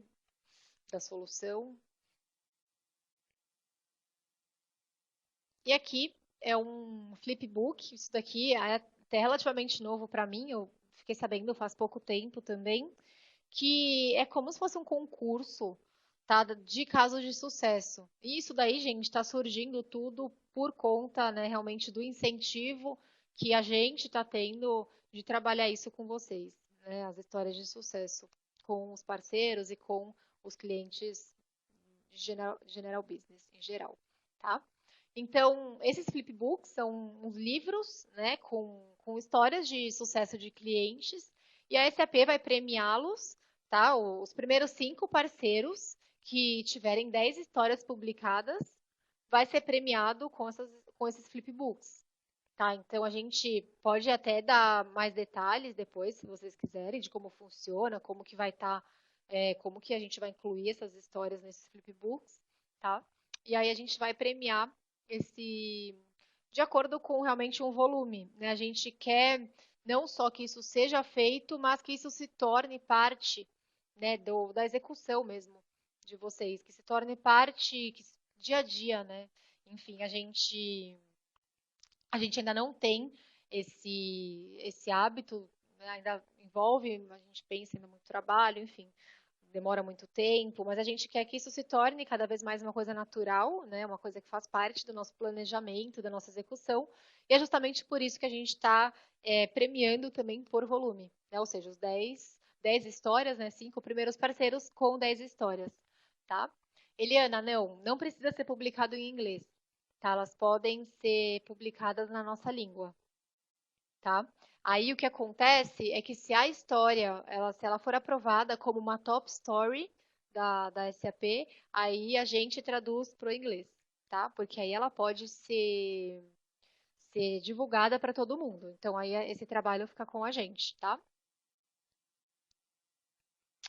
da solução. E aqui é um flipbook, isso daqui é até relativamente novo para mim, eu fiquei sabendo faz pouco tempo também, que é como se fosse um concurso, tá, de casos de sucesso. E isso daí, gente, está surgindo tudo por conta, né, realmente do incentivo que a gente está tendo de trabalhar isso com vocês, né, as histórias de sucesso com os parceiros e com os clientes de general business em geral, tá? Então, esses flipbooks são uns livros, né, com histórias de sucesso de clientes, e a SAP vai premiá-los, tá? Os primeiros 5 parceiros que tiverem 10 histórias publicadas vai ser premiado com esses flipbooks, tá? Então, a gente pode até dar mais detalhes depois, se vocês quiserem, de como funciona, como que vai estar, como que a gente vai incluir essas histórias nesses flipbooks, tá? E aí a gente vai premiar esse de acordo com realmente um volume, né? A gente quer não só que isso seja feito, mas que isso se torne parte, né, da execução mesmo de vocês, que se torne parte dia a dia, né? Enfim, a gente ainda não tem esse hábito, né? Ainda envolve, a gente pensa ainda muito trabalho, enfim, demora muito tempo, mas a gente quer que isso se torne cada vez mais uma coisa natural, né? Uma coisa que faz parte do nosso planejamento, da nossa execução, e é justamente por isso que a gente está premiando também por volume, né? Ou seja, os 10 histórias, né? 5 primeiros parceiros com 10 histórias, tá? Eliana, não precisa ser publicado em inglês, tá? Elas podem ser publicadas na nossa língua, tá? Aí o que acontece é que se a história, se ela for aprovada como uma top story da SAP, aí a gente traduz para o inglês, tá? Porque aí ela pode ser divulgada para todo mundo. Então aí esse trabalho fica com a gente, tá?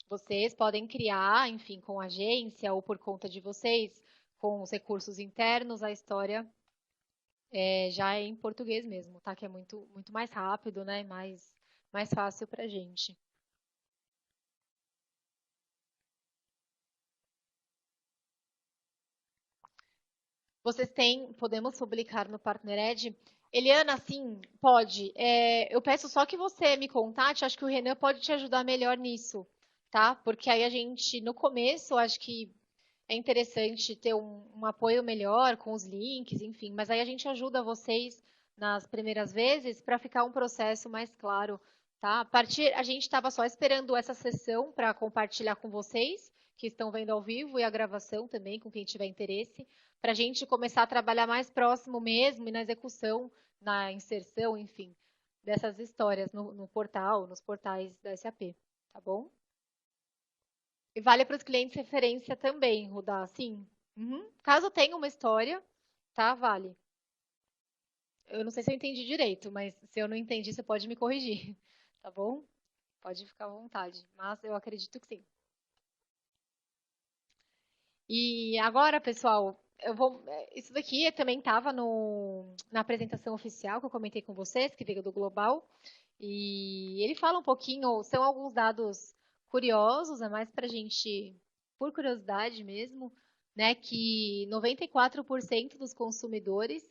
Vocês podem criar, enfim, com agência ou por conta de vocês, com os recursos internos, a história já é em português mesmo, tá? Que é muito, muito mais rápido, né? Mais fácil pra gente. Vocês têm, podemos publicar no PartnerEd? Eliana, sim, pode. Eu peço só que você me contate, acho que o Renan pode te ajudar melhor nisso, tá? Porque aí a gente, no começo, acho que é interessante ter um apoio melhor com os links, enfim, mas aí a gente ajuda vocês nas primeiras vezes para ficar um processo mais claro, tá? A gente estava só esperando essa sessão para compartilhar com vocês, que estão vendo ao vivo, e a gravação também, com quem tiver interesse, para a gente começar a trabalhar mais próximo mesmo e na execução, na inserção, enfim, dessas histórias no portal, nos portais da SAP, tá bom? E vale para os clientes referência também, Rudá, sim. Uhum. Caso tenha uma história, tá? Vale. Eu não sei se eu entendi direito, mas se eu não entendi, você pode me corrigir, tá bom? Pode ficar à vontade, mas eu acredito que sim. E agora, pessoal, isso daqui também estava na apresentação oficial que eu comentei com vocês, que veio do Global, e ele fala um pouquinho, são alguns dados curiosos, é mais para a gente, por curiosidade mesmo, né, que 94% dos consumidores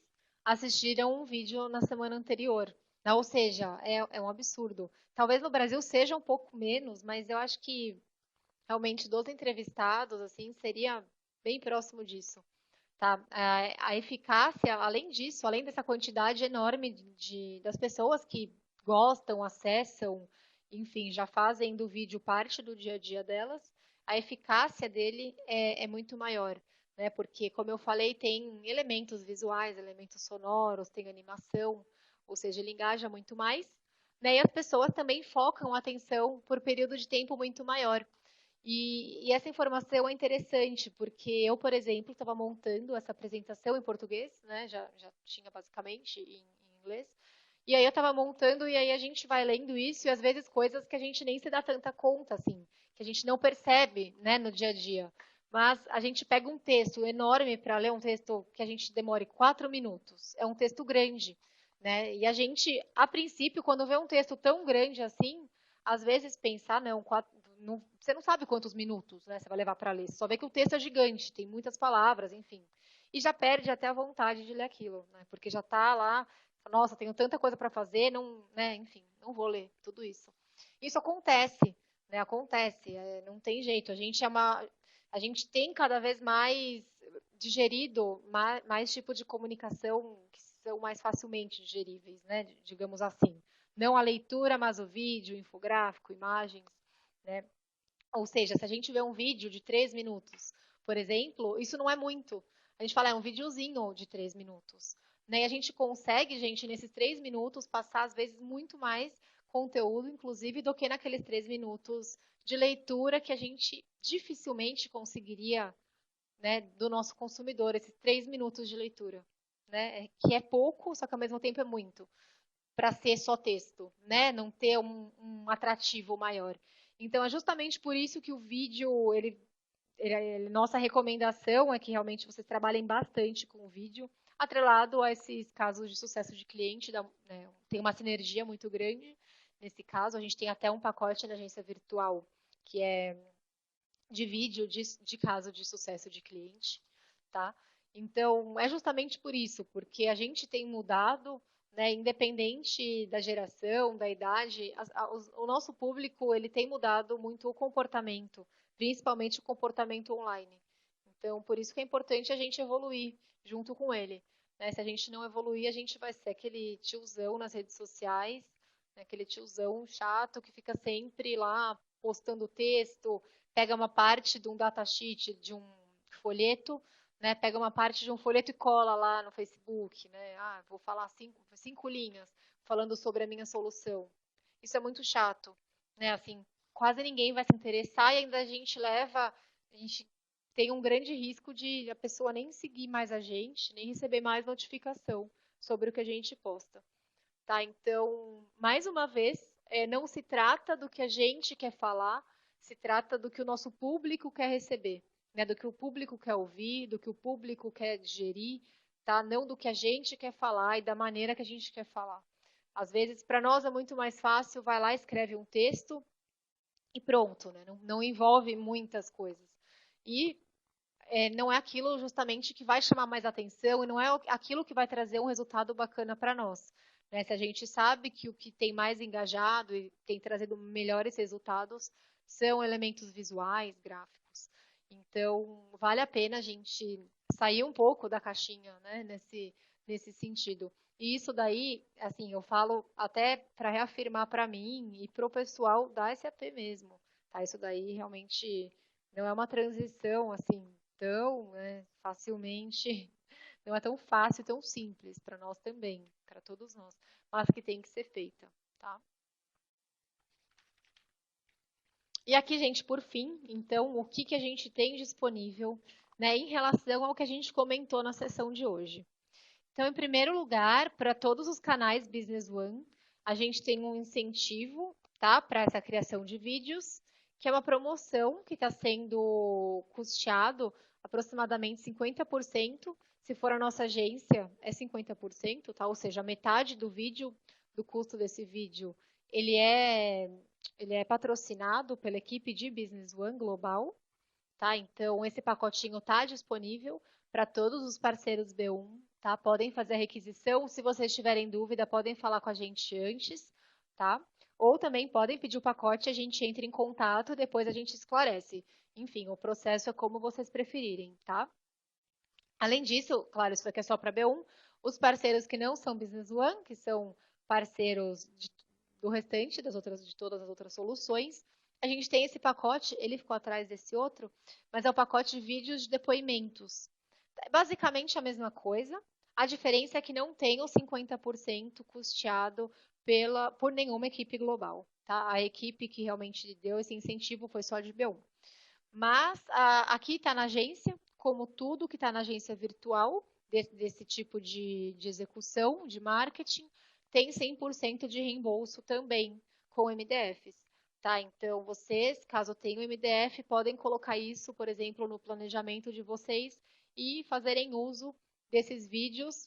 assistiram um vídeo na semana anterior. Né? Ou seja, é um absurdo. Talvez no Brasil seja um pouco menos, mas eu acho que realmente dos entrevistados, assim, seria bem próximo disso, tá? A eficácia, além disso, além dessa quantidade enorme das pessoas que gostam, acessam, enfim, já fazem do vídeo parte do dia a dia delas, a eficácia dele é muito maior, né? Porque, como eu falei, tem elementos visuais, elementos sonoros, tem animação, ou seja, ele engaja muito mais, né? E as pessoas também focam a atenção por período de tempo muito maior. E essa informação é interessante, porque eu, por exemplo, estava montando essa apresentação em português, né? Já tinha basicamente em inglês. E aí eu estava montando e aí a gente vai lendo isso e às vezes coisas que a gente nem se dá tanta conta, assim, que a gente não percebe, né, no dia a dia. Mas a gente pega um texto enorme para ler, um texto que a gente demore 4 minutos. É um texto grande, né? E a gente, a princípio, quando vê um texto tão grande assim, às vezes pensar, não, você não sabe quantos minutos, né, você vai levar para ler. Você só vê que o texto é gigante, tem muitas palavras, enfim. E já perde até a vontade de ler aquilo, né? Porque já está lá, nossa, tenho tanta coisa para fazer, não, né, enfim, não vou ler tudo isso. Isso acontece, né? Acontece, não tem jeito. A gente tem cada vez mais digerido mais tipo de comunicação que são mais facilmente digeríveis, né? Digamos assim. Não a leitura, mas o vídeo, infográfico, imagens, né? Ou seja, se a gente vê um vídeo de 3 minutos, por exemplo, isso não é muito. A gente fala, é um videozinho de 3 minutos. Né? E a gente consegue, gente, nesses 3 minutos, passar, às vezes, muito mais conteúdo, inclusive, do que naqueles 3 minutos de leitura que a gente dificilmente conseguiria, né, do nosso consumidor, esses 3 minutos de leitura. Né? Que é pouco, só que ao mesmo tempo é muito para ser só texto, né? Não ter um atrativo maior. Então é justamente por isso que o vídeo, nossa recomendação é que realmente vocês trabalhem bastante com o vídeo, atrelado a esses casos de sucesso de cliente, né, tem uma sinergia muito grande nesse caso. A gente tem até um pacote na agência virtual que é de vídeo de caso de sucesso de cliente, tá? Então, é justamente por isso, porque a gente tem mudado, né, independente da geração, da idade, o nosso público, ele tem mudado muito o comportamento, principalmente o comportamento online. Então, por isso que é importante a gente evoluir junto com ele. Né? Se a gente não evoluir, a gente vai ser aquele tiozão nas redes sociais, né, aquele tiozão chato que fica sempre lá postando texto, pega uma parte de um datasheet, de um folheto, né, pega uma parte de um folheto e cola lá no Facebook, né, vou falar cinco linhas falando sobre a minha solução. Isso é muito chato, né, assim, quase ninguém vai se interessar e ainda a gente tem um grande risco de a pessoa nem seguir mais a gente, nem receber mais notificação sobre o que a gente posta. Tá? Então, mais uma vez, não se trata do que a gente quer falar, se trata do que o nosso público quer receber, né? Do que o público quer ouvir, do que o público quer digerir, tá? Não do que a gente quer falar e da maneira que a gente quer falar. Às vezes, para nós é muito mais fácil, vai lá, escreve um texto e pronto, né? Não envolve muitas coisas. E não é aquilo justamente que vai chamar mais atenção e não é aquilo que vai trazer um resultado bacana para nós. Né? Se a gente sabe que o que tem mais engajado e tem trazido melhores resultados são elementos visuais, gráficos. Então, vale a pena a gente sair um pouco da caixinha, né, nesse sentido. E isso daí, assim, eu falo até para reafirmar para mim e para o pessoal da SAP mesmo. Tá? Isso daí realmente não é uma transição assim tão, né, facilmente, não é tão fácil, tão simples para nós também, para todos nós, mas que tem que ser feita, tá? E aqui, gente, por fim, então, o que que a gente tem disponível, né, em relação ao que a gente comentou na sessão de hoje? Então, em primeiro lugar, para todos os canais Business One, a gente tem um incentivo, tá, para essa criação de vídeos, que é uma promoção que está sendo custeado aproximadamente 50%. Se for a nossa agência, é 50%, tá? Ou seja, metade do vídeo, do custo desse vídeo, ele é, ele é patrocinado pela equipe de Business One Global, tá? Então, esse pacotinho está disponível para todos os parceiros B1, tá? Podem fazer a requisição. Se vocês tiverem dúvida, podem falar com a gente antes, tá? Ou também podem pedir o pacote, a gente entra em contato e depois a gente esclarece. Enfim, o processo é como vocês preferirem, tá? Além disso, claro, isso aqui é só para B1, os parceiros que não são Business One, que são parceiros do restante de todas as outras soluções, a gente tem esse pacote, ele ficou atrás desse outro, mas é o pacote de vídeos de depoimentos. É basicamente a mesma coisa, a diferença é que não tem o 50% custeado por nenhuma equipe global. tá? A equipe que realmente deu esse incentivo foi só de B1. Mas aqui está na agência, como tudo que está na agência virtual, desse tipo de execução, de marketing, tem 100% de reembolso também com MDFs. Tá? Então, vocês, caso tenham MDF, podem colocar isso, por exemplo, no planejamento de vocês e fazerem uso desses vídeos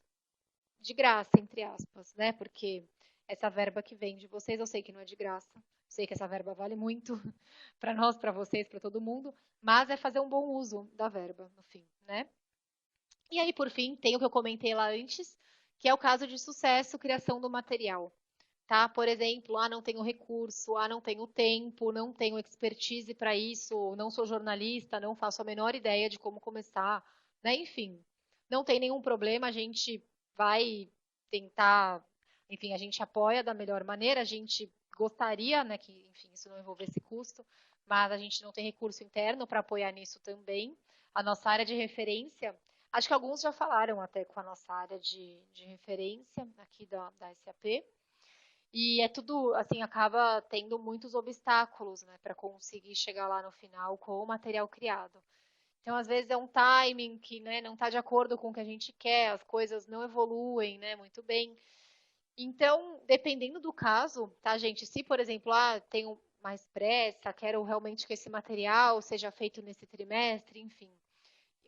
de graça, entre aspas, né? Porque essa verba que vem de vocês, eu sei que não é de graça, sei que essa verba vale muito para nós, para vocês, para todo mundo, mas é fazer um bom uso da verba, no fim, né? E aí, por fim, tem o que eu comentei lá antes, que é o caso de sucesso, criação do material. Tá? Por exemplo, não tenho recurso, não tenho tempo, não tenho expertise para isso, não sou jornalista, não faço a menor ideia de como começar, né? Enfim, não tem nenhum problema, a gente vai tentar, enfim, a gente apoia da melhor maneira, a gente gostaria, né, que, enfim, isso não envolvesse custo, mas a gente não tem recurso interno para apoiar nisso também. A nossa área de referência, acho que alguns já falaram até com a nossa área de referência aqui da SAP, e é tudo, assim, acaba tendo muitos obstáculos, né, para conseguir chegar lá no final com o material criado. Então, às vezes é um timing que, né, não está de acordo com o que a gente quer, as coisas não evoluem, né, muito bem. Então, dependendo do caso, tá, gente? Se, por exemplo, tenho mais pressa, quero realmente que esse material seja feito nesse trimestre, enfim,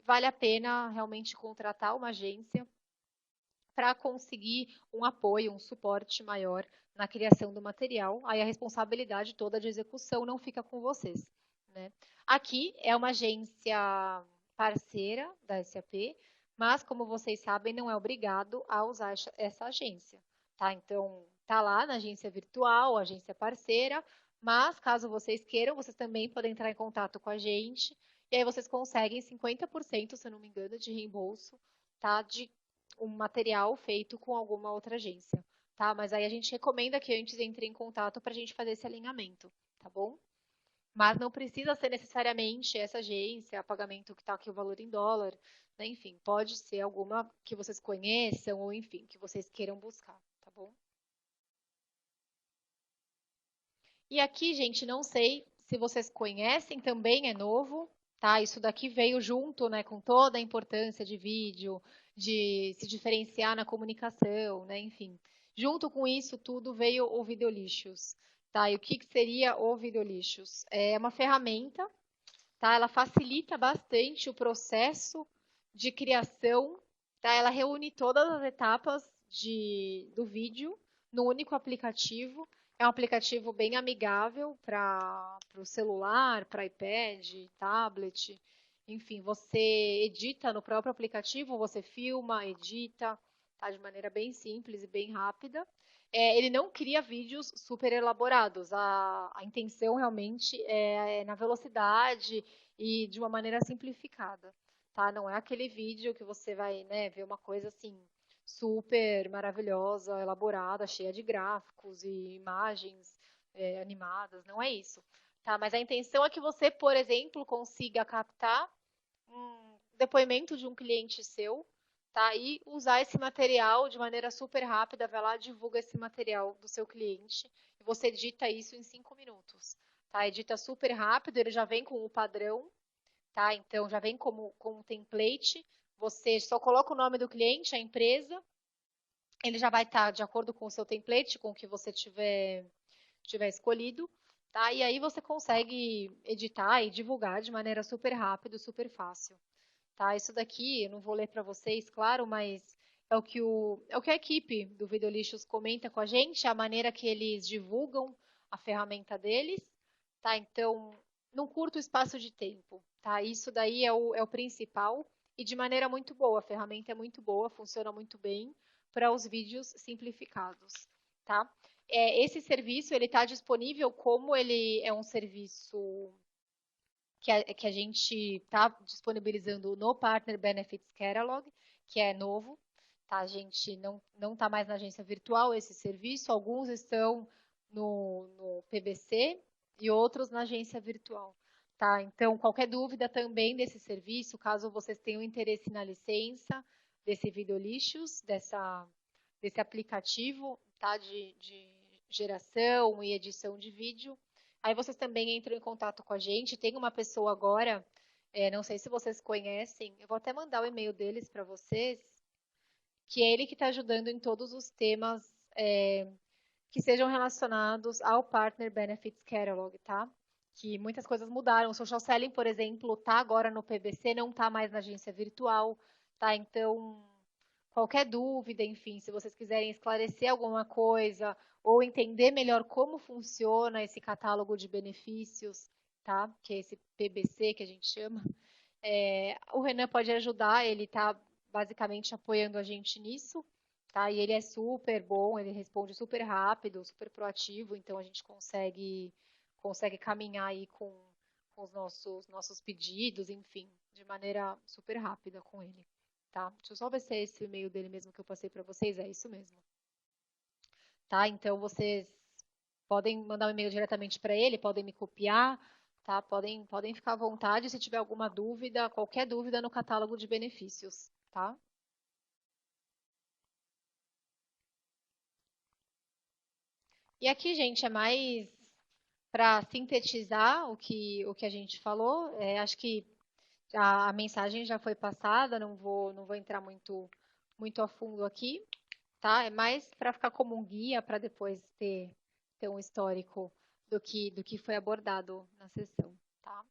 vale a pena realmente contratar uma agência para conseguir um apoio, um suporte maior na criação do material. Aí a responsabilidade toda de execução não fica com vocês, né? Aqui é uma agência parceira da SAP, mas como vocês sabem, não é obrigado a usar essa agência, tá? Então, tá lá na agência virtual, agência parceira, mas caso vocês queiram, vocês também podem entrar em contato com a gente, e aí vocês conseguem 50%, se eu não me engano, de reembolso, tá? De um material feito com alguma outra agência, tá? Mas aí a gente recomenda que antes entre em contato para a gente fazer esse alinhamento, tá bom? Mas não precisa ser necessariamente essa agência, pagamento que está aqui o valor em dólar, né? Enfim, pode ser alguma que vocês conheçam ou enfim, que vocês queiram buscar, tá bom? E aqui, gente, não sei se vocês conhecem, também é novo, tá? Isso daqui veio junto, né, com toda a importância de vídeo, de se diferenciar na comunicação, né? Enfim, junto com isso tudo veio o Videolixos, tá? E o que que seria o Videolixos? É uma ferramenta, tá? Ela facilita bastante o processo de criação, tá? Ela reúne todas as etapas do vídeo no único aplicativo. É um aplicativo bem amigável para o celular, para iPad, tablet. Enfim, você edita no próprio aplicativo, você filma, edita, tá? De maneira bem simples e bem rápida. Ele não cria vídeos super elaborados. A intenção realmente é na velocidade e de uma maneira simplificada, tá? Não é aquele vídeo que você vai, né, ver uma coisa assim super maravilhosa, elaborada, cheia de gráficos e imagens animadas. Não é isso, tá? Mas a intenção é que você, por exemplo, consiga captar um depoimento de um cliente seu, tá? E usar esse material de maneira super rápida, vai lá, divulga esse material do seu cliente e você edita isso em 5 minutos, tá? Edita super rápido, ele já vem com o padrão, tá? Então já vem como template, você só coloca o nome do cliente, a empresa, ele já vai estar de acordo com o seu template, com o que você tiver escolhido, tá? E aí você consegue editar e divulgar de maneira super rápida, super fácil, tá? Isso daqui eu não vou ler para vocês, claro, mas é o que a equipe do Videolixos comenta com a gente, a maneira que eles divulgam a ferramenta deles, tá? Então, num curto espaço de tempo, tá? Isso daí é o principal e de maneira muito boa, a ferramenta é muito boa, funciona muito bem para os vídeos simplificados, tá? Esse serviço ele está disponível como ele é um serviço que a gente está disponibilizando no Partner Benefits Catalog, que é novo, tá? A gente não está mais na agência virtual esse serviço, alguns estão no PBC e outros na agência virtual, tá? Então, qualquer dúvida também desse serviço, caso vocês tenham interesse na licença desse Videolixos, desse aplicativo, tá? De geração e edição de vídeo. Aí vocês também entram em contato com a gente. Tem uma pessoa agora, não sei se vocês conhecem, eu vou até mandar o e-mail deles para vocês, que é ele que está ajudando em todos os temas que sejam relacionados ao Partner Benefits Catalog, tá? Que muitas coisas mudaram. O social selling, por exemplo, tá agora no PBC, não tá mais na agência virtual, tá? Então, qualquer dúvida, enfim, se vocês quiserem esclarecer alguma coisa ou entender melhor como funciona esse catálogo de benefícios, tá? Que é esse PBC que a gente chama, o Renan pode ajudar, ele está basicamente apoiando a gente nisso, tá? E ele é super bom, ele responde super rápido, super proativo, então a gente consegue caminhar aí com os nossos pedidos, enfim, de maneira super rápida com ele, tá? Deixa eu só ver se é esse o e-mail dele mesmo que eu passei para vocês, é isso mesmo, tá? Então vocês podem mandar um e-mail diretamente para ele, podem me copiar, tá? Podem ficar à vontade se tiver alguma dúvida, qualquer dúvida no catálogo de benefícios, tá? E aqui, gente, é mais para sintetizar o que a gente falou. Acho que a mensagem já foi passada, não vou entrar muito a fundo aqui, tá? É mais para ficar como um guia para depois ter um histórico do que foi abordado na sessão, tá?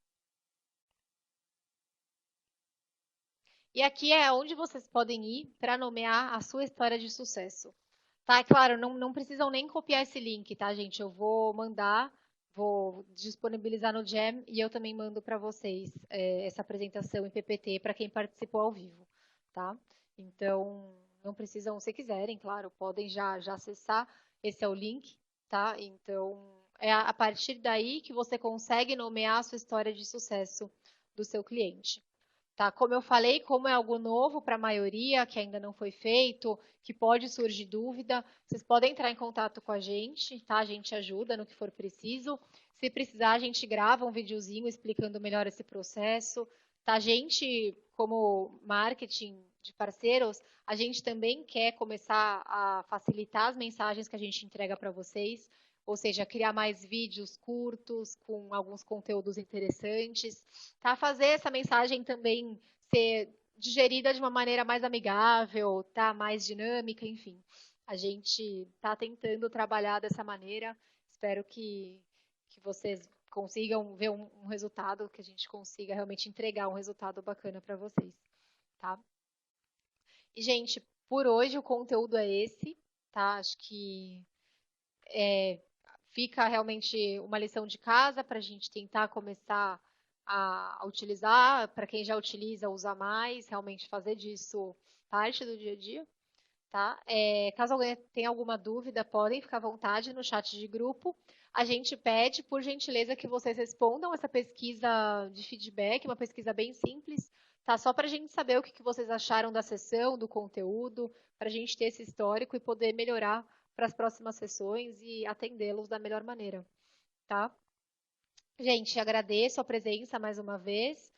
E aqui é onde vocês podem ir para nomear a sua história de sucesso. Tá, é claro, não precisam nem copiar esse link, tá, gente? Eu vou mandar, vou disponibilizar no Jam e eu também mando para vocês essa apresentação em PPT para quem participou ao vivo, tá? Então, não precisam, se quiserem, claro, podem já acessar. Esse é o link, tá? Então, é a partir daí que você consegue nomear a sua história de sucesso do seu cliente. Tá, como eu falei, como é algo novo para a maioria, que ainda não foi feito, que pode surgir dúvida, vocês podem entrar em contato com a gente, tá? A gente ajuda no que for preciso. Se precisar, a gente grava um videozinho explicando melhor esse processo. Tá? A gente, como marketing de parceiros, a gente também quer começar a facilitar as mensagens que a gente entrega para vocês, ou seja, criar mais vídeos curtos com alguns conteúdos interessantes, tá? Fazer essa mensagem também ser digerida de uma maneira mais amigável, tá? Mais dinâmica, enfim. A gente está tentando trabalhar dessa maneira. Espero que vocês consigam ver um resultado, que a gente consiga realmente entregar um resultado bacana para vocês, tá? E, gente, por hoje o conteúdo é esse, tá? Acho que fica realmente uma lição de casa para a gente tentar começar a utilizar, para quem já utiliza, usar mais, realmente fazer disso parte do dia a dia, tá? Caso alguém tenha alguma dúvida, podem ficar à vontade no chat de grupo. A gente pede, por gentileza, que vocês respondam essa pesquisa de feedback, uma pesquisa bem simples, tá? Só para a gente saber o que vocês acharam da sessão, do conteúdo, para a gente ter esse histórico e poder melhorar para as próximas sessões e atendê-los da melhor maneira, tá? Gente, agradeço a presença mais uma vez.